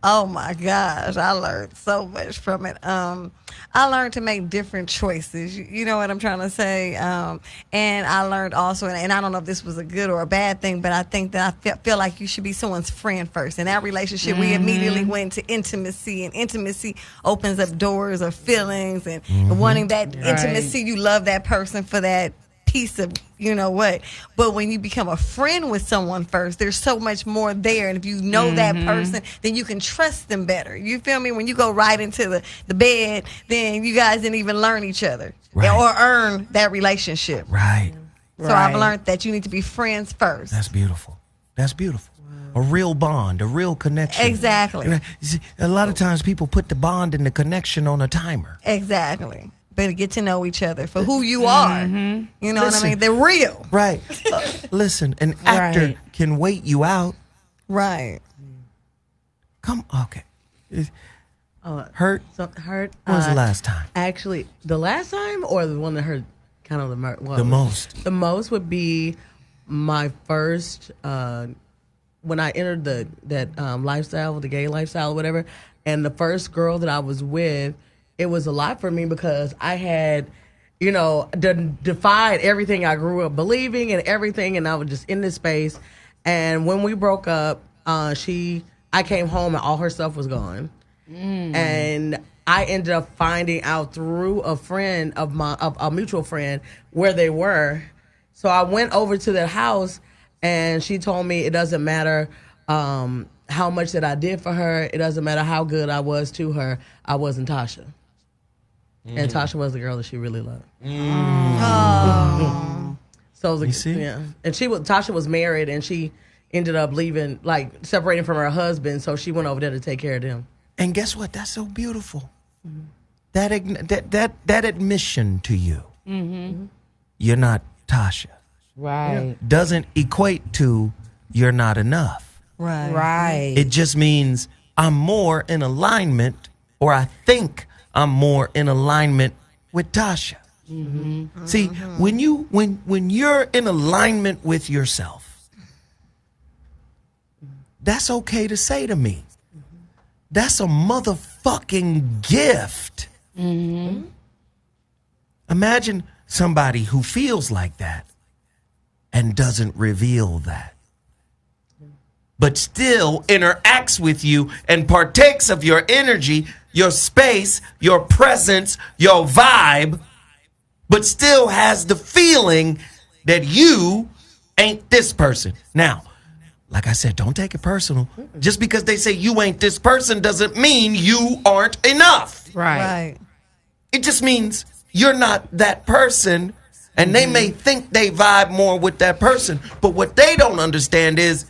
Oh my gosh, I learned so much from it. I learned to make different choices. You know what I'm trying to say? And I learned also, and I don't know if this was a good or a bad thing, but I think that I feel like you should be someone's friend first. In that relationship, we immediately went to intimacy, and intimacy opens up doors of feelings and wanting that intimacy. You love that person for that piece of you know what, but when you become a friend with someone first, there's so much more there, and if you know that person, then you can trust them better. You feel me? When you go right into the bed, then you guys didn't even learn each other or earn that relationship. Right. So I've learned that you need to be friends first. That's beautiful. That's beautiful. A real bond, a real connection. Exactly. A lot of times people put the bond and the connection on a timer. Exactly. But get to know each other for who you are. You know what I mean? They're real. Right. Listen, an actor can wait you out. Right. Come, okay. Hurt? Hurt. When was the last time? Actually, the last time or the one that hurt kind of the most? The most would be my first, when I entered that lifestyle, the gay lifestyle or whatever, and the first girl that I was with, it was a lot for me because I had, defied everything I grew up believing and everything, and I was just in this space. And when we broke up, I came home and all her stuff was gone. And I ended up finding out through a friend of a mutual friend where they were. So I went over to their house, and she told me it doesn't matter how much that I did for her. It doesn't matter how good I was to her. I wasn't Tasha. And Tasha was the girl that she really loved. So you see? Yeah, and Tasha was married, and she ended up leaving, like separating from her husband. So she went over there to take care of them. And guess what? That's so beautiful. That admission to you, you're not Tasha, right? Doesn't equate to you're not enough, right? It just means I'm more in alignment, or I think I'm more in alignment with Tasha. See, when you're in alignment with yourself, that's okay to say to me. That's a motherfucking gift. Imagine somebody who feels like that and doesn't reveal that, but still interacts with you and partakes of your energy, your space, your presence, your vibe, but still has the feeling that you ain't this person. Now, like I said, don't take it personal. Just because they say you ain't this person doesn't mean you aren't enough. Right. It just means you're not that person, and they may think they vibe more with that person, but what they don't understand is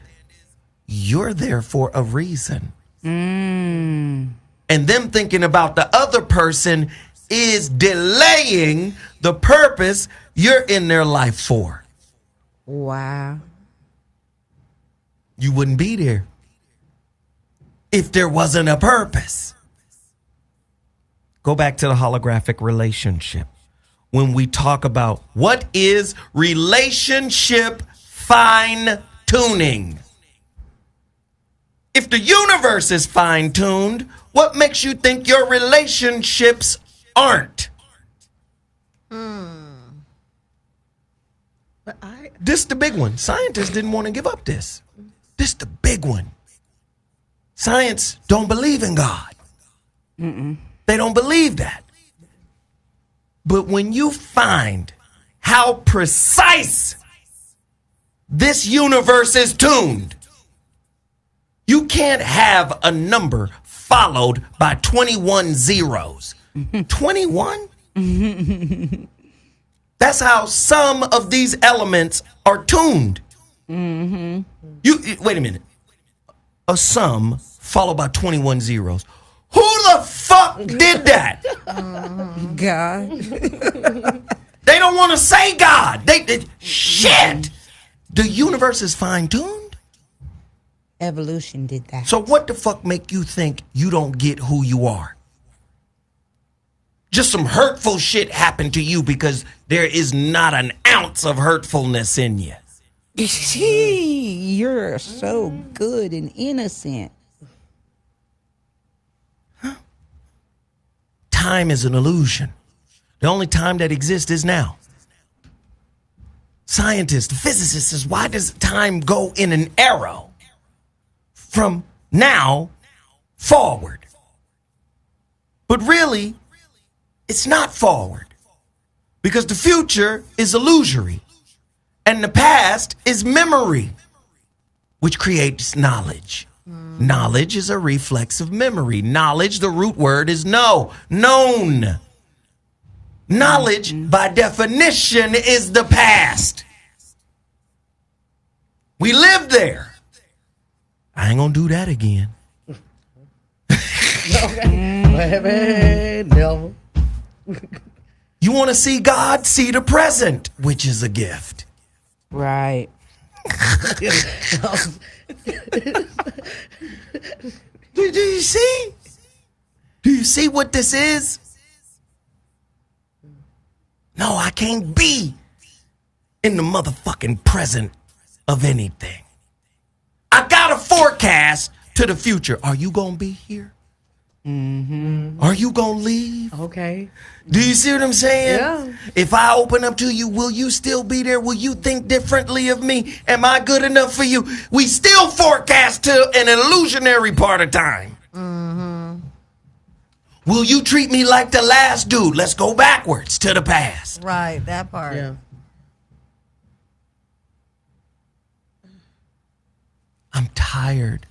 you're there for a reason. And them thinking about the other person is delaying the purpose you're in their life for. Wow. You wouldn't be there if there wasn't a purpose. Go back to the holographic relationship. When we talk about what is relationship fine-tuning. If the universe is fine-tuned, what makes you think your relationships aren't? This the big one. Scientists didn't want to give up this. This the big one. Science don't believe in God. They don't believe that. But when you find how precise this universe is tuned, you can't have a number followed by 21 zeros. 21? That's how some of these elements are tuned. You wait a minute. A sum followed by 21 zeros. Who the fuck did that? God. They don't want to say God. They shit. The universe is fine-tuned. Evolution did that. So what the fuck make you think you don't get who you are? Just some hurtful shit happened to you because there is not an ounce of hurtfulness in you. You're so good and innocent. Time is an illusion. The only time that exists is now. Scientists, physicists says, why does time go in an arrow from now forward? But really, it's not forward because the future is illusory and the past is memory, which creates knowledge. Knowledge is a reflex of memory. Knowledge, the root word is know, known. Knowledge, by definition, is the past. We lived there. I ain't gonna do that again. No. You want to see God? See the present, which is a gift. Right. Do you see? Do you see what this is? No, I can't be in the motherfucking present of anything. I got a forecast to the future. Are you gonna be here? Are you gonna leave? Okay. Do you see what I'm saying? Yeah. If I open up to you, will you still be there? Will you think differently of me? Am I good enough for you? We still forecast to an illusionary part of time. Will you treat me like the last dude? Let's go backwards to the past. Right, that part. Yeah. I'm tired,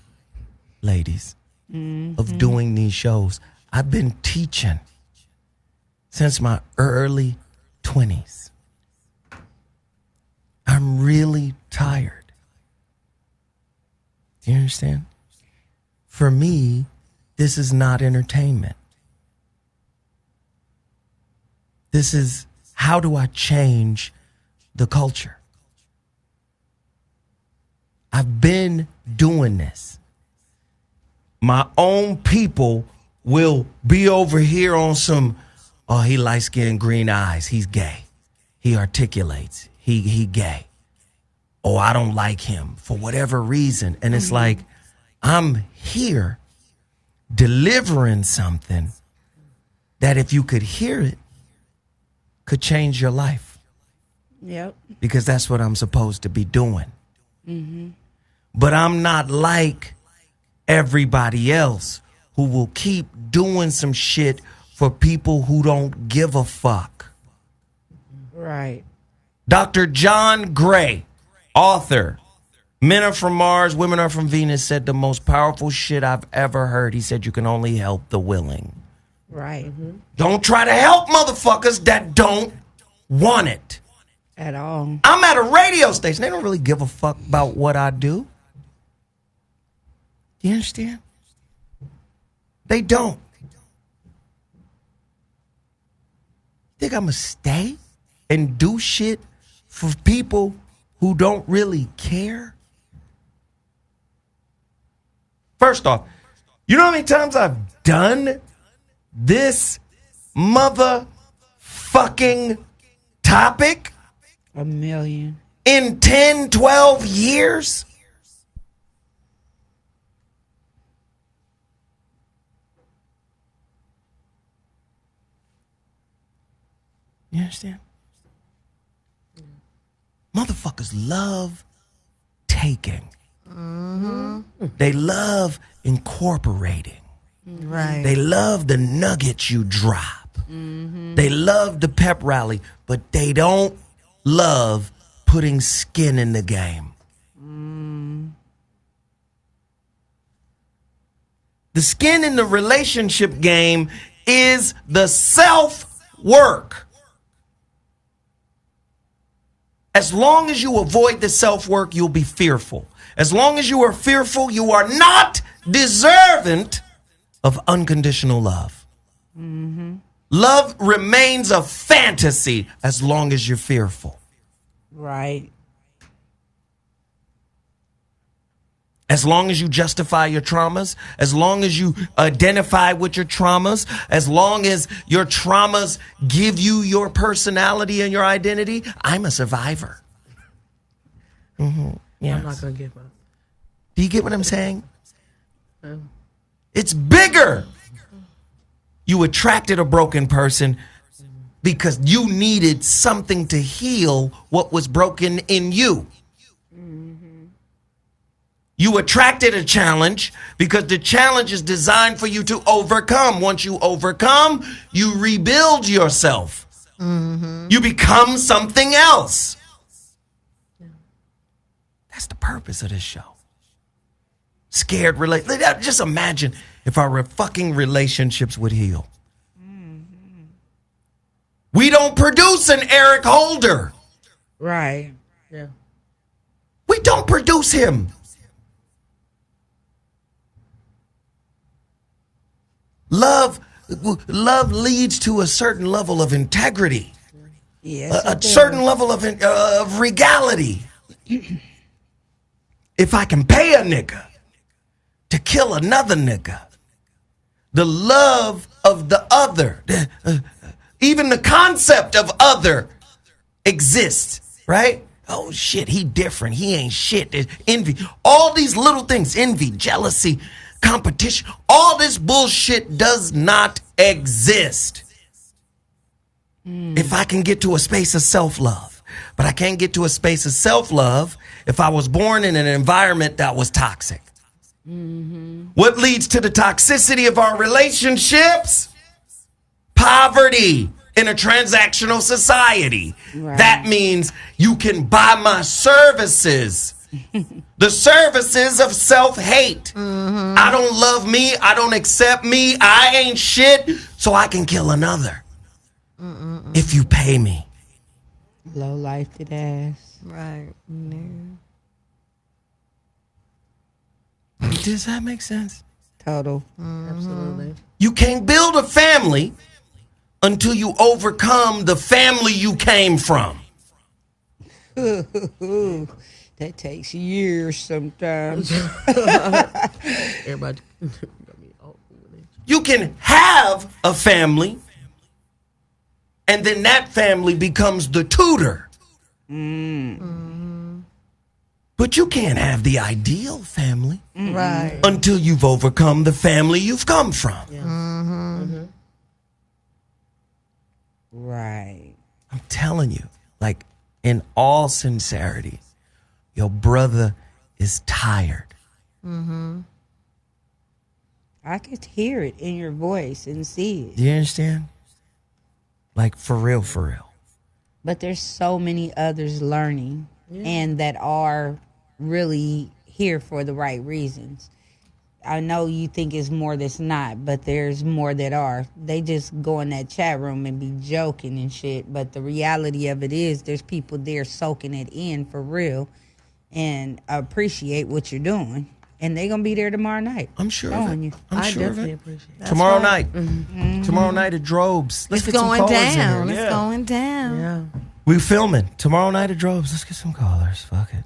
ladies, of doing these shows. I've been teaching since my early 20s. I'm really tired. Do you understand? For me, this is not entertainment. This is how do I change the culture? I've been doing this. My own people will be over here on some, oh, he light-skinned, green eyes. He's gay. He articulates. He gay. Oh, I don't like him for whatever reason. And it's like, I'm here delivering something that if you could hear it, could change your life. Yep. Because that's what I'm supposed to be doing. But I'm not like everybody else who will keep doing some shit for people who don't give a fuck. Right. Dr. John Gray, author, Men Are From Mars, Women Are From Venus, said the most powerful shit I've ever heard. He said you can only help the willing. Right. Don't try to help motherfuckers that don't want it. At all. I'm at a radio station. They don't really give a fuck about what I do. You understand? They don't. Think I'm going to stay and do shit for people who don't really care? First off, you know how many times I've done this motherfucking topic? 1,000,000. In 10, 12 years? You understand? Motherfuckers love taking. They love incorporating. Right. They love the nuggets you drop. They love the pep rally, but they don't love putting skin in the game. The skin in the relationship game is the self-work. As long as you avoid the self-work, you'll be fearful. As long as you are fearful, you are not deserving of unconditional love. Love remains a fantasy as long as you're fearful. Right. As long as you justify your traumas, as long as you identify with your traumas, as long as your traumas give you your personality and your identity, I'm a survivor. Mm-hmm. Yes. I'm not going to give up. Do you get what I'm saying? It's bigger. You attracted a broken person because you needed something to heal what was broken in you. You attracted a challenge because the challenge is designed for you to overcome. Once you overcome, you rebuild yourself. You become something else. That's the purpose of this show. Scared just imagine if our fucking relationships would heal. We don't produce an Eric Holder. Right. Yeah. We don't produce him. Love leads to a certain level of integrity, Yes, a certain level of regality. If I can pay a nigga to kill another nigga, the love of the other, even the concept of other exists, right? Oh shit, he different. He ain't shit. There's envy. All these little things, envy, jealousy, competition, all this bullshit does not exist. If I can get to a space of self-love, but I can't get to a space of self-love if I was born in an environment that was toxic. What leads to the toxicity of our relationships? Poverty in a transactional society. Right. That means you can buy my services. The services of self-hate. I don't love me. I don't accept me. I ain't shit. So I can kill another. If you pay me. Low lifted ass. Right. No. Does that make sense? Total. Absolutely. You can't build a family until you overcome the family you came from. That takes years sometimes. Everybody. You can have a family, and then that family becomes the tutor. But you can't have the ideal family Right. until you've overcome the family you've come from. Right. I'm telling you, like, in all sincerity, your brother is tired. I could hear it in your voice and see it. Do you understand? Like, for real, for real. But there's so many others learning and that are really here for the right reasons. I know you think it's more that's not, but there's more that are. They just go in that chat room and be joking and shit. But the reality of it is there's people there soaking it in for real and appreciate what you're doing. And they're going to be there tomorrow night. I'm sure of Showing it. you. I'm I sure of definitely it. appreciate it. Tomorrow right. night. Tomorrow night at Drobes. Let's It's get some going callers in down. here. It's Yeah. going down. Yeah. We filming tomorrow night at Drobes. Let's get some callers. Fuck it.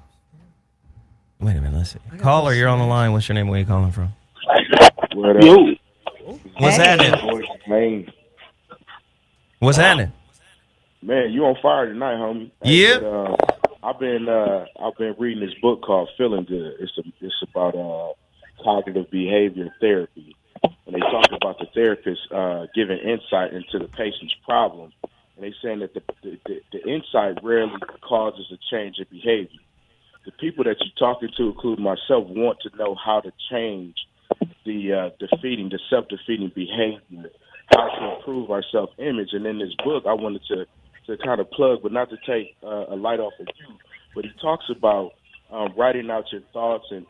Wait a minute. Let's see. Caller, you're on the line. What's your name? Where you calling from? What up? Yo, What's Hey. happening? Man, What's happening? man, you on fire tonight, homie. Yeah. But, I've been reading this book called Feeling Good. It's about cognitive behavior therapy, and they talk about the therapist giving insight into the patient's problem, and they saying that the insight rarely causes a change in behavior. The people that you're talking to, including myself, want to know how to change the self-defeating behavior, how to improve our self-image. And in this book, I wanted to kind of plug, but not to take a light off of you, but he talks about writing out your thoughts and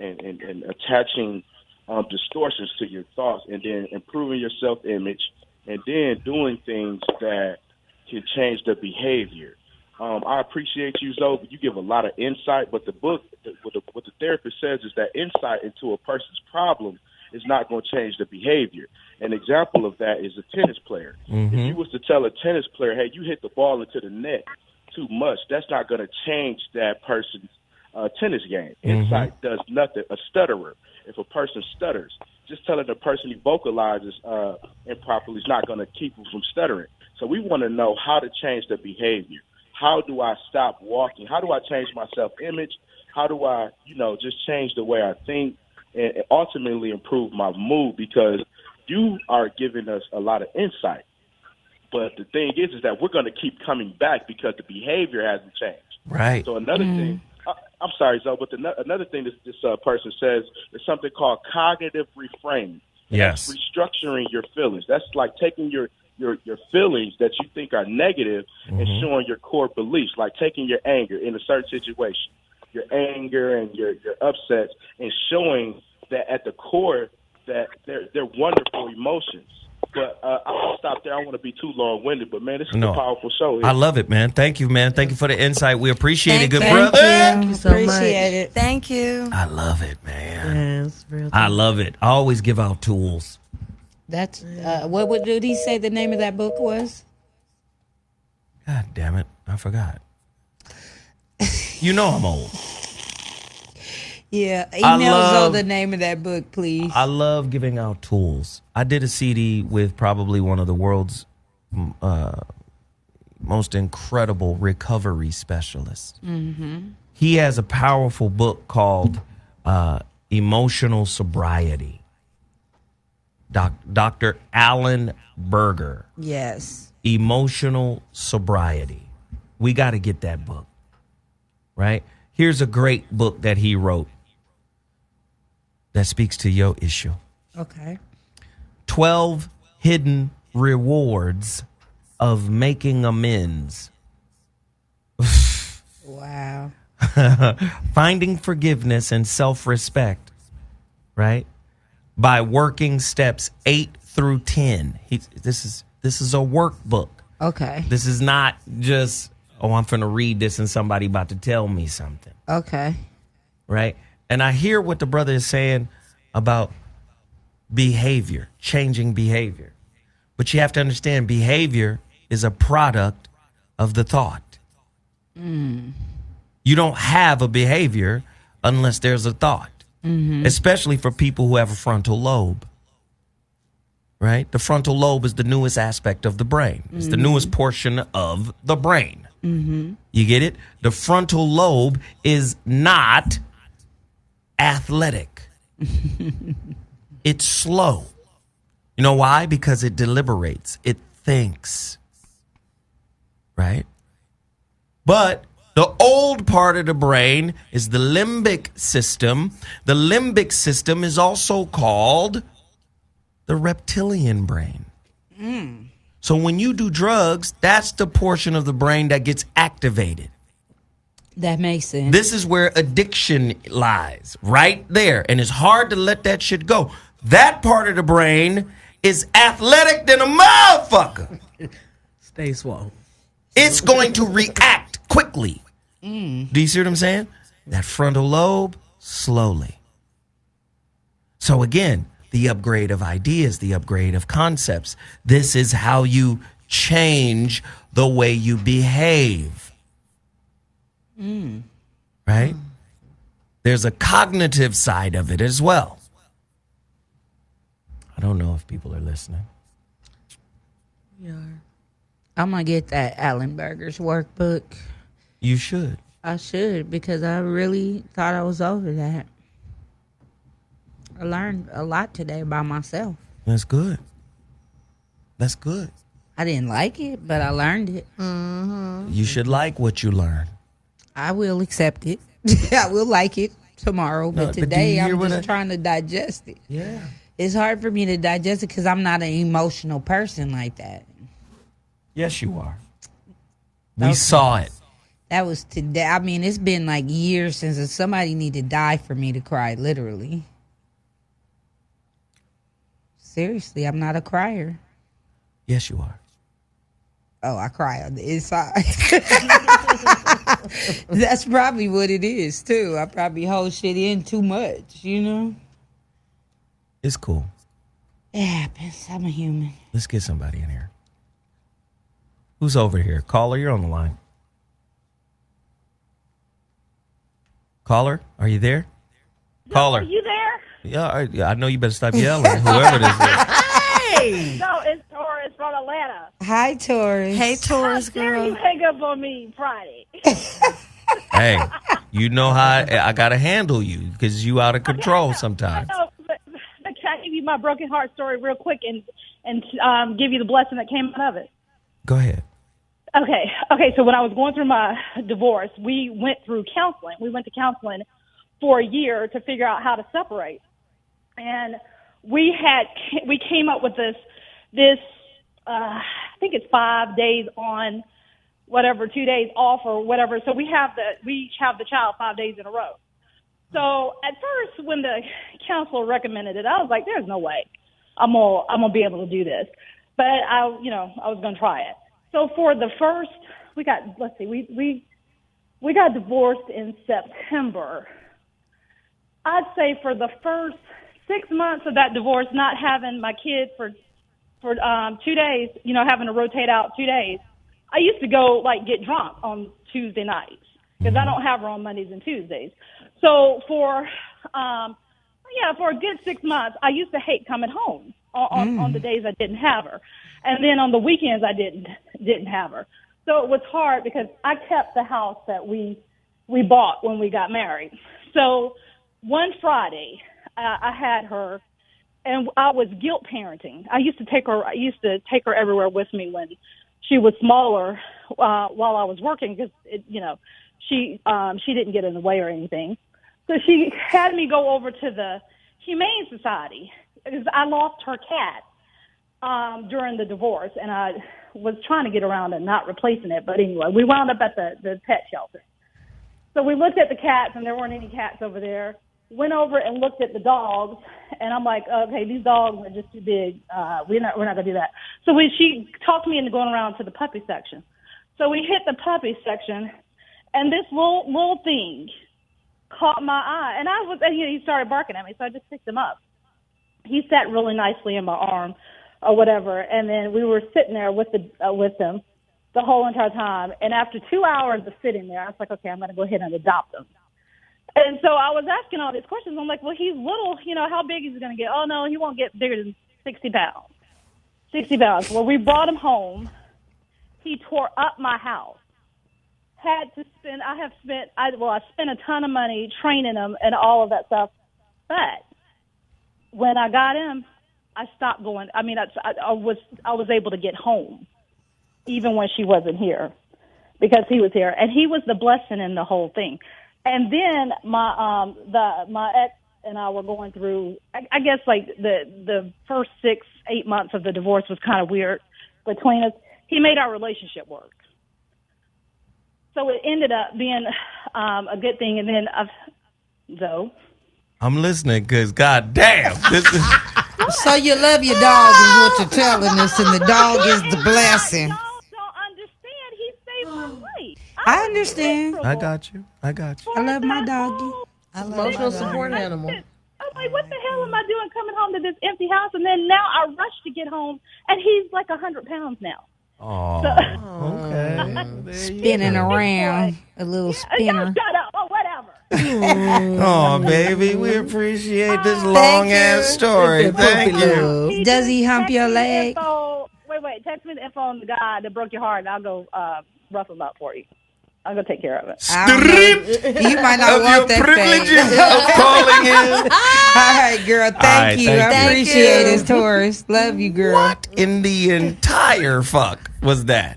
attaching distortions to your thoughts, and then improving your self-image, and then doing things that can change the behavior. I appreciate you, Zoe, but you give a lot of insight, but the book, what the therapist says is that insight into a person's problem is not going to change the behavior. An example of that is a tennis player. If you was to tell a tennis player, hey, you hit the ball into the net too much, that's not going to change that person's tennis game. Insight does nothing. A stutterer, if a person stutters, just telling the person he vocalizes improperly is not going to keep him from stuttering. So we want to know how to change the behavior. How do I stop walking? How do I change my self-image? How do I, just change the way I think and ultimately improve my mood? Because you are giving us a lot of insight. But the thing is that we're going to keep coming back because the behavior hasn't changed. Right. So another thing, I'm sorry, Zoe, but another thing this person says is something called cognitive reframing. Yes. That's restructuring your feelings. That's like taking your feelings that you think are negative and showing your core beliefs, like taking your anger in a certain situation, your anger and your upsets, and showing that at the core that they're wonderful emotions. But I'll stop there. I don't want to be too long-winded, but, man, this is a powerful show. I love it, man. Thank you, man. Thank you for the insight. We appreciate it, good brother. Thank you so much. Appreciate it. Thank you. I love it, man. Yes, real I love it. I always give out tools. That's what did he say the name of that book was? God damn it. I forgot. You know I'm old. Yeah. Email Zoe the name of that book, please. I love giving out tools. I did a CD with probably one of the world's most incredible recovery specialists. He has a powerful book called Emotional Sobriety. Dr. Alan Berger. Yes. Emotional Sobriety. We got to get that book, right? Here's a great book that he wrote that speaks to your issue. Okay. 12 Hidden Rewards of Making Amends. Wow. Finding forgiveness and self-respect, right? By working steps 8 through 10. This is a workbook. Okay. This is not just, I'm finna read this and somebody about to tell me something. Okay. Right? And I hear what the brother is saying about behavior, changing behavior. But you have to understand behavior is a product of the thought. You don't have a behavior unless there's a thought. Especially for people who have a frontal lobe. Right? The frontal lobe is the newest aspect of the brain. It's the newest portion of the brain. You get it? The frontal lobe is not athletic. It's slow. You know why? Because it deliberates. It thinks. Right? But the old part of the brain is the limbic system. The limbic system is also called the reptilian brain. So when you do drugs, that's the portion of the brain that gets activated. That makes sense. This is where addiction lies, right there. And it's hard to let that shit go. That part of the brain is athletic than a motherfucker. Stay swole. It's going to react quickly. Do you see what I'm saying? That frontal lobe, slowly. So again, the upgrade of ideas, the upgrade of concepts. This is how you change the way you behave. Right? There's a cognitive side of it as well. I don't know if people are listening. We are. I'm going to get that Alan Berger's workbook. You should. I should, because I really thought I was over that. I learned a lot today about myself. That's good. That's good. I didn't like it, but I learned it. You should like what you learn. I will accept it. I will like it tomorrow, No, but but do today you hear I'm what just trying to digest it. Yeah. It's hard for me to digest it because I'm not an emotional person like that. Yes, you are. We saw it. That was today. I mean, it's been like years since somebody need to die for me to cry, literally. Seriously, I'm not a crier. Yes, you are. Oh, I cry on the inside. That's probably what it is, too. I probably hold shit in too much, you know? It's cool. It happens. I'm a human. Let's get somebody in here. Who's over here? Caller, you're on the line. Caller, are you there? Caller. Are you there? Yeah, I know you better stop yelling, whoever this is. Hey! No, it's Taurus from Atlanta. Hi, Taurus. Hey, Taurus How dare girl. you hang up on me Friday? Hey, you know how I got to handle you because you out of control sometimes. No, but can I give you my broken heart story real quick and give you the blessing that came out of it? Go ahead. Okay. So when I was going through my divorce, we went through counseling. We went to counseling for a year to figure out how to separate, and we came up with this. I think it's 5 days on, whatever, 2 days off or whatever. So we each have the child 5 days in a row. So at first, when the counselor recommended it, I was like, "There's no way I'm gonna be able to do this." But I was gonna try it. So for the first, we got divorced in September. I'd say for the first 6 months of that divorce, not having my kid for 2 days, having to rotate out 2 days, I used to go get drunk on Tuesday nights because I don't have her on Mondays and Tuesdays. So for a good 6 months, I used to hate coming home on the days I didn't have her, and then on the weekends I didn't have her. So it was hard because I kept the house that we bought when we got married. So one Friday, I had her, and I was guilt parenting. I used to take her everywhere with me when she was smaller, while I was working, because she didn't get in the way or anything. So she had me go over to the Humane Society because I lost her cat during the divorce, and I was trying to get around to not replacing it. But anyway, we wound up at the pet shelter. So we looked at the cats, and there weren't any cats over there. Went over and looked at the dogs, and I'm like, okay, these dogs are just too big. We're not gonna do that. So she talked me into going around to the puppy section. So we hit the puppy section, and this little thing caught my eye, and he started barking at me, so I just picked him up. He sat really nicely in my arm, or whatever, and then we were sitting there with him the whole entire time. And after 2 hours of sitting there, I was like, okay, I'm gonna go ahead and adopt him. And so I was asking all these questions. I'm like, well, he's little. How big is he going to get? Oh, no, he won't get bigger than 60 pounds. 60 pounds. Well, we brought him home. He tore up my house. I spent a ton of money training him and all of that stuff. But when I got him, I stopped going. I mean, I was able to get home even when she wasn't here because he was here. And he was the blessing in the whole thing. And then my ex and I were going through, I guess the first 6-8 months of the divorce was kind of weird between us. He made our relationship work. So it ended up being a good thing. And then Zoe. I'm listening because goddamn. So you love your dog is what you're telling us, and the dog is the blessing. Y'all don't understand. He saved my life. I understand. I got you. I love my doggy. Emotional support animal. I'm like, what the hell am I doing coming home to this empty house? And then now I rush to get home, and he's like 100 pounds now. Oh, okay. Spinning around, a little spinner. Shut up. Oh, whatever. Oh, baby, we appreciate this long ass story. Thank you. Does he hump your leg? Wait. Text me the info on the guy that broke your heart, and I'll go rough him up for you. I'll go take care of it. You might not want that privileges of calling in. All right, girl. Thank you. I appreciate it, Taurus. Love you, girl. What in the entire fuck was that?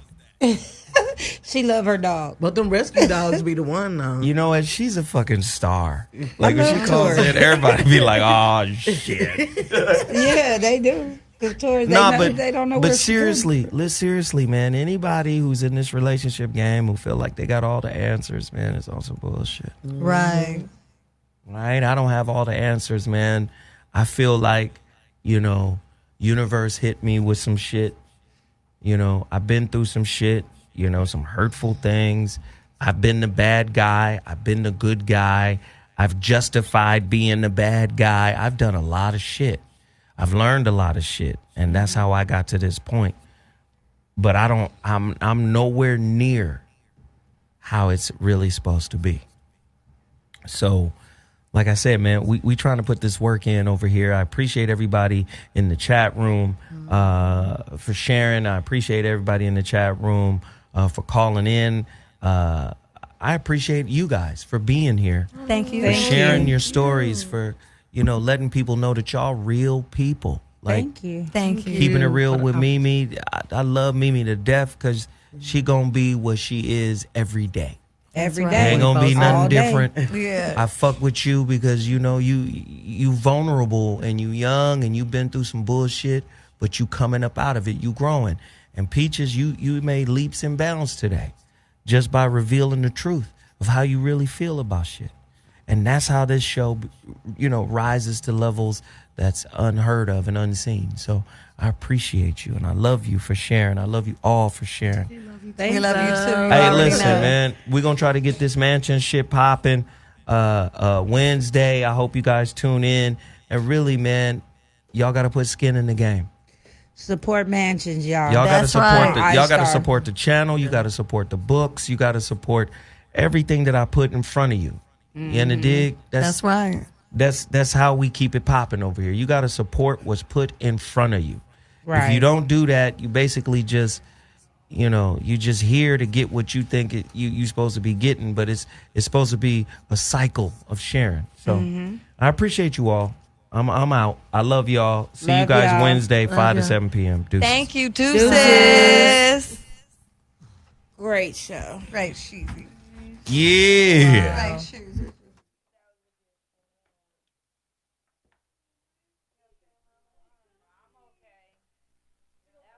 She love her dog. But them rescue dogs be the one, though. You know what? She's a fucking star. Like when she calls in, everybody be like, "Oh shit." Yeah, they do. They don't know. But seriously, man. Anybody who's in this relationship game who feel like they got all the answers, man, it's also bullshit. Right. Right. I don't have all the answers, man. I feel like, universe hit me with some shit. I've been through some shit. Some hurtful things. I've been the bad guy. I've been the good guy. I've justified being the bad guy. I've done a lot of shit. I've learned a lot of shit, and that's how I got to this point. But I'm nowhere near how it's really supposed to be. So, like I said, man, we trying to put this work in over here. I appreciate everybody in the chat room for sharing. I appreciate everybody in the chat room for calling in. I appreciate you guys for being here. Thank you. For sharing your stories, for, letting people know that y'all real people. Like, Thank you. Thank you. keeping it real with Mimi. I love Mimi to death because she going to be what she is every day. Every right. day. Ain't gonna be All nothing day. different. Yeah. I fuck with you because you vulnerable and you young and you been through some bullshit, but you coming up out of it, you growing. And Peaches, you made leaps and bounds today just by revealing the truth of how you really feel about shit. And that's how this show, rises to levels that's unheard of and unseen. So I appreciate you and I love you for sharing. I love you all for sharing. We love you too. You Hey, already listen, know. man. We're going to try to get this mansion shit popping Wednesday. I hope you guys tune in. And really, man, y'all got to put skin in the game. Support mansions, y'all. Y'all got to That's support right. y'all got to iStar. support the channel. You got to support the books. You got to support everything that I put in front of you. You in the dig? That's right. That's how we keep it popping over here. You got to support what's put in front of you. Right. If you don't do that, you basically just you just here to get what you think you're supposed to be getting, but it's supposed to be a cycle of sharing. So I appreciate you all. I'm out. I love y'all. See you Love guys y'all. Wednesday, 5 to y'all. 7 p.m. Deuces. Thank you, Deuces. Deuces. Great show. Great, Sheezy. Yeah. Great show.